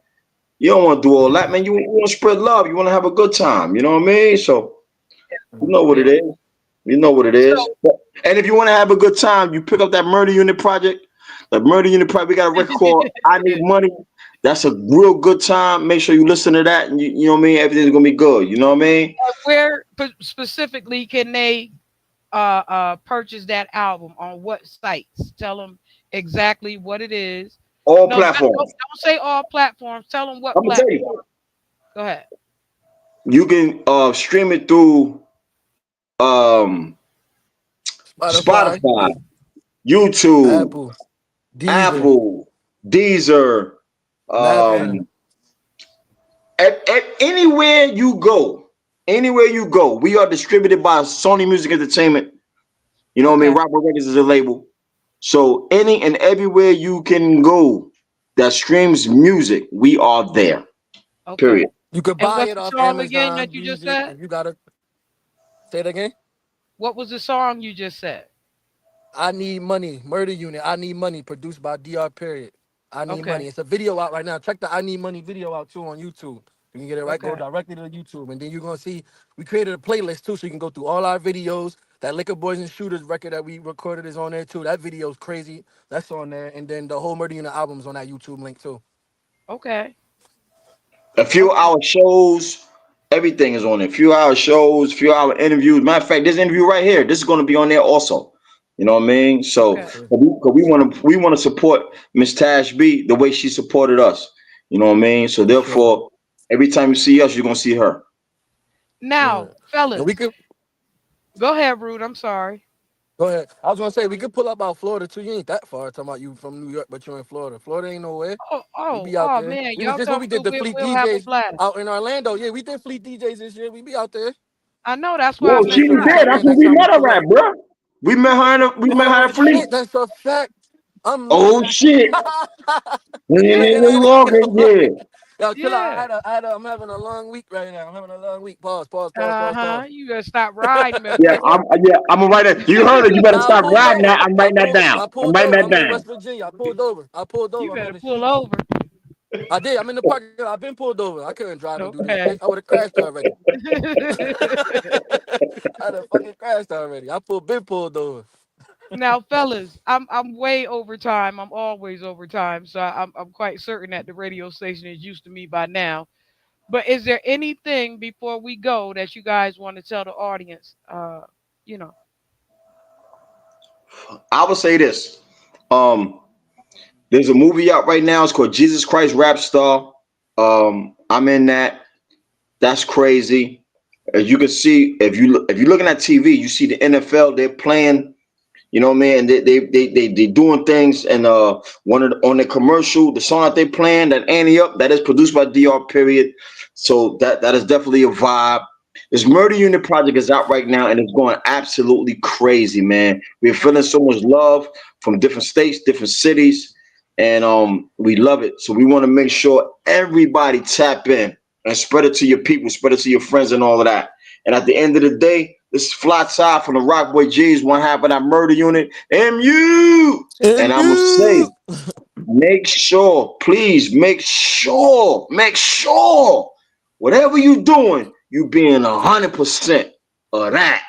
you don't want to do all that, man? You want to spread love. You want to have a good time. You know what I mean? So you know what Yeah. it is. You know what it is. So And if you want to have a good time, you pick up that Murder Unit project. The Murder Unit project. We got a record called "I Need Money." That's a real good time. Make sure you listen to that, and you know what I mean. Everything's gonna be good. You know what I mean? where specifically can they purchase that album on what sites? Tell them exactly what it is. All No, platforms. don't say all platforms. Tell them what I'm gonna tell platform. you. Go ahead. You can stream it through um Spotify, Spotify, YouTube, Apple, Deezer, Apple, Deezer, Okay. um, at anywhere you go, anywhere you go, we are distributed by Sony Music Entertainment. You know what I mean? Okay. Rock Records is a label. So any and everywhere you can go that streams music, we are there. Okay. Period. you could And buy what's it the off song again Amazon that you just Music said? if you gotta say it again. What was the song you just said? I Need Money, Murder Unit, I Need Money, produced by DR Period. I Need Money. Okay. It's a video out right now. Check the I Need Money video out too on YouTube. You can get it right, go Okay. directly to YouTube. And then you're gonna see we created a playlist too, so you can go through all our videos. That Liquor Boys and Shooters record that we recorded is on there too. That video's crazy. That's on there. And then the whole Murder Unit album's on that YouTube link too. Okay. A few Okay. hour shows, everything is on it. Few hour shows, few hour interviews. Matter of fact, this interview right here, this is going to be on there also. You know what I mean? So Okay. 'cause we want to support Miss Tash B the way she supported us. You know what I mean? So For sure. therefore, every time you see us, you're gonna see her. Now, Word. And we fellas, could go ahead, Rude. I'm sorry. go ahead. I was gonna say we could pull up out Florida too. You ain't that far. Talking about you from New York, but you're in Florida. Florida ain't nowhere. Oh, We oh, be out oh there. man, We was y'all just when we come did through. the Fleet We'll have a DJs blast. out in Orlando. Yeah, we did Fleet DJs this year. We be out there. I know that's why I Yo, So make said she sure was you hi. there. tap That's in where next we time we met her pull at, up. bro. We met her at Oh Fleet. shit, that's a fact. I'm Oh looking. shit. Yeah, Looking at Walking, it. yeah. Yo, chill out. yeah. I'm having a long week right now. I'm having a long week. Pause, pause, pause, Uh pause, huh. pause. You gotta stop riding, Yeah, Mister. I'm gonna write it. You heard it. You better Now I start pulled riding over. that. I'm writing that down. I I'm pulled writing over. that I'm in down. West Virginia. I pulled over. I pulled You over. I'm better on the pull street. over. I did. I'm in the parking lot. I've been pulled over. I couldn't drive and do this Okay. shit. I would have crashed already. I'd have fucking crashed already. Been pulled over. Now, fellas, I'm way over time. I'm always over time, so I'm quite certain that the radio station is used to me by now. But is there anything before we go that you guys want to tell the audience? You know. I would say this. Um, there's a movie out right now. It's called Jesus Christ Rap Star. I'm in that. That's crazy. As you can see, if you're looking at TV, you see the NFL. They're playing. You know what I mean? And they doing things. And on the commercial, the song that they playing, that Annie Up, that is produced by DR. Period. So that is definitely a vibe. This Murder Unit project is out right now, and it's going absolutely crazy, man. We're feeling so much love from different states, different cities, and we love it. So we want to make sure everybody tap in and spread it to your people, spread it to your friends, and all of that. And at the end of the day, this is Fly Tie from the Rockboy G's, one half of that Murder Unit, MU. And And I'm gonna say, you. make sure, please make sure, whatever you doing, you being 100% of that.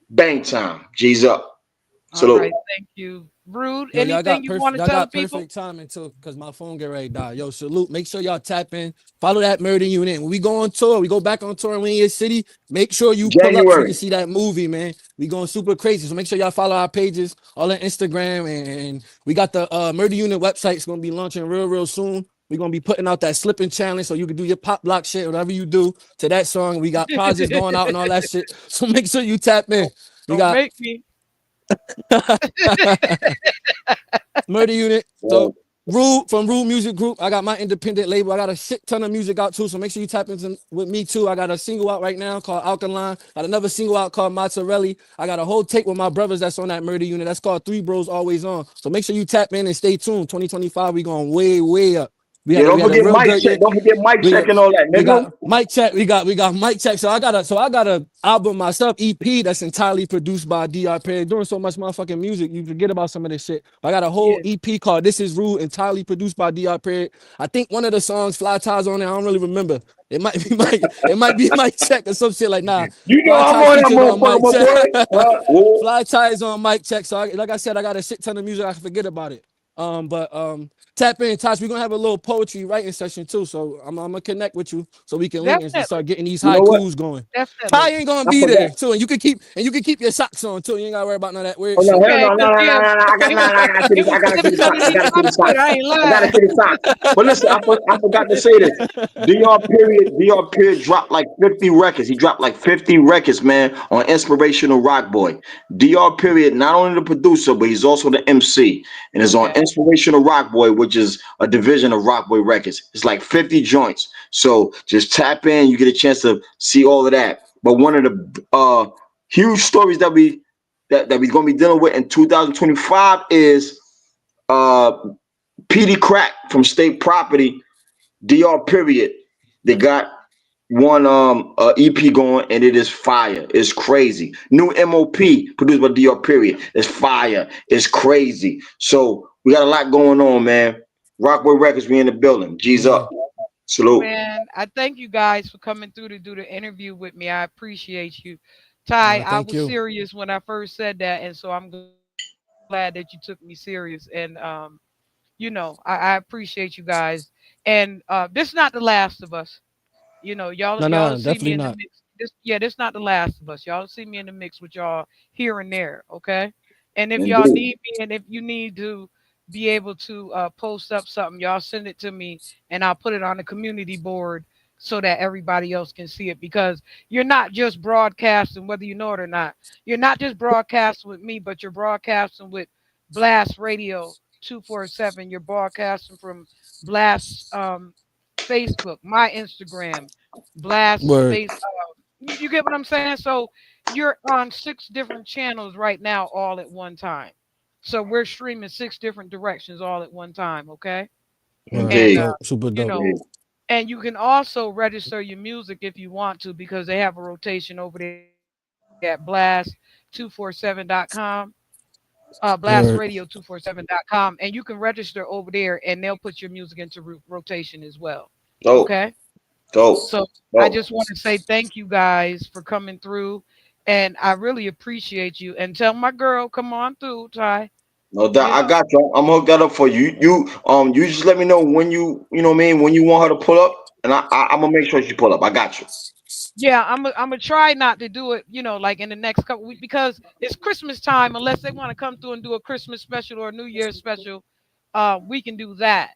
Bang time. G's up. All Salute. right. Thank you. Rude. Yo, y'all Anything got you want perfect. to Y'all tell the got people? perfect timing too, cause my phone get ready to die. Yo, salute. Make sure y'all tap in. Follow that Murder Unit. When we go on tour, we go back on tour in your city. Make sure you pull up so we January. can see that movie, man. We going super crazy. So make sure y'all follow our pages, all on Instagram, and we got the Murder Unit website. It's gonna be launching real soon. We're gonna be putting out that slipping challenge so you can do your pop block shit, whatever you do to that song. We got prizes going out and all that shit. So make sure you tap in. don't, We don't got make me. Murder Unit. Well, So Rude from Rude Music Group. I got my independent label. I got a shit ton of music out too. So make sure you tap into with me too. I got a single out right now called Alkaline. Got another single out called Mozzarella. I got a whole tape with my brothers that's on that Murder Unit. That's called Three Bros Always On. So make sure you tap in and stay tuned. 2025, we going way up. yeah, We had a real good year. Don't forget mic We check and all that, we nigga. got mic check. We got mic check. So I got a album myself, EP that's entirely produced by DR Perry. Doing so much motherfucking music, you forget about some of this shit. I got a whole Yeah. EP called This Is Rude, entirely produced by DR Perry. I think one of the songs Fly Ties on there. I don't really remember. It might be it might be mic check or some shit like nah. You know Fly I'm Ties on that featured on mic motherfucker, my check. boy. Whoa. Fly Ties on mic check. So like I said, I got a shit ton of music. I can forget about it. But tap in, Tosh. We're gonna have a little poetry writing session too. So I'm gonna connect with you so we can link and Definitely, start getting these You know what? haikus going. Ty definitely. ain't gonna I be forgot. there too, and you can keep your socks on too. You ain't gotta worry about none of that weird Oh no, shit. hell Okay, no, no, cause no, no, yeah, no, no. it was I gotta see it this. was I gotta see the socks. I underneath gotta see my the foot. socks. I ain't I gotta lying. see the socks. But listen, I forgot to say this. DR period dropped like 50 records. He dropped like 50 records, man, on Inspirational Rock Boy. DR period, not only the producer, but he's also the MC. And it's on Okay. Inspirational Rock Boy, which is a division of Rock Boy Records. It's like 50 joints. So just tap in, you get a chance to see all of that. But one of the huge stories that we're gonna be dealing with in 2025 is uh PD Crack from State Property, DR period. They got one EP going and it is fire. It's crazy. New MOP produced by DR period. It's fire. It's crazy. So we got a lot going on, man. Rockaway Records, we in the building. G's Yeah. up. Salute. Man, I thank you guys for coming through to do the interview with me. I appreciate you. Ty, I Thank was you. serious when I first said that, and so I'm glad that you took me serious. And I appreciate you guys. And this is not the last of us. Y'all Nah, see me definitely in the not. mix. This not the last of us. Y'all see me in the mix with y'all here and there, okay? And if y'all Indeed. need me, and if you need to be able to post up something, y'all send it to me, and I'll put it on the community board so that everybody else can see it. Because you're not just broadcasting, whether you know it or not. You're not just broadcasting with me, but you're broadcasting with Blast Radio 247. You're broadcasting from Blast Facebook, my Instagram, Blast Word. Face. You get what I'm saying? So you're on 6 different channels right now, all at one time. So we're streaming 6 different directions all at one time. Okay, Word. and Indeed. Dope. Super you dope. know, Indeed. and you can also register your music if you want to because they have a rotation over there at blast247.com. Word. Blastradio247.com, and you can register over there and they'll put your music into rotation as well. Dope. Okay. Dope. So I Dope. just want to say thank you guys for coming through, and I really appreciate you. And tell my girl, come on through, Ty. No doubt. You I know, got you. I'm gonna hook that up for you. You just let me know when you know what I mean, when you want her to pull up, and I'm gonna make sure she pull up. I got you. yeah, I'm gonna try not to do it, like in the next couple weeks because it's Christmas time. Unless they want to come through and do a Christmas special or a New Year's special, we can do that.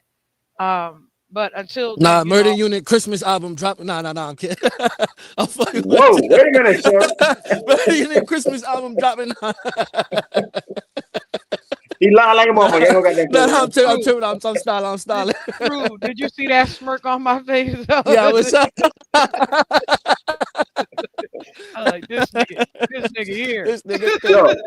But until then, Nah, Murder Unit Christmas album dropping. Nah. I'm kidding. I'm fucking with Whoa, you. wait a minute, sir. Murder Unit Christmas album dropping. He lied like a nah, motherfucker. Ain't no goddamn I'm thing. tripping. I'm Rude, tripping. I'm styling. I'm did, styling. Rude, did you see that smirk on my face? Yeah, what's up? I like this nigga here. This nigga Yo, think.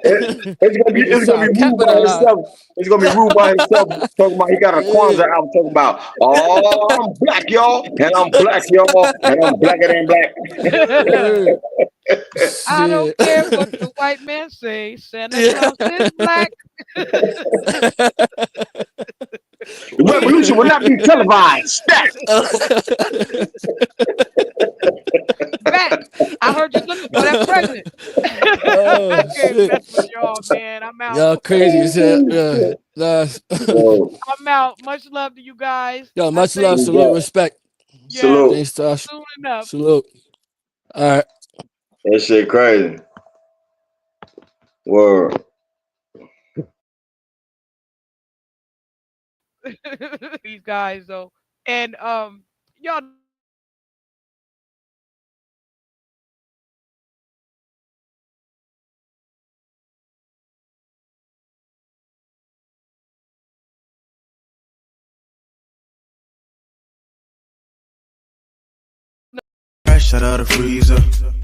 Nigga it's gonna be sound rude by capitalized. himself. It's gonna be rude by himself. Talking about he got a Yeah. Kwanzaa album talking about, oh, I'm black, y'all, and I'm black, y'all, and I'm blacker than black. Word. I don't Shit. care what the white man say. Santa Yeah. Claus is black. The revolution will not be televised. Stat. Back. I heard you looking for that president. Oh I can't shit. mess with y'all, man. I'm out. Y'all crazy as hell. Yeah. Nah. Yo, I'm out. Much love to you guys. Yo, I much thank love, we you. salute, got respect. Yes, salute. Thanks, Tosh. soon enough. Salute. All right. That shit crazy. Word. These guys though, and y'all Fresh out of the freezer.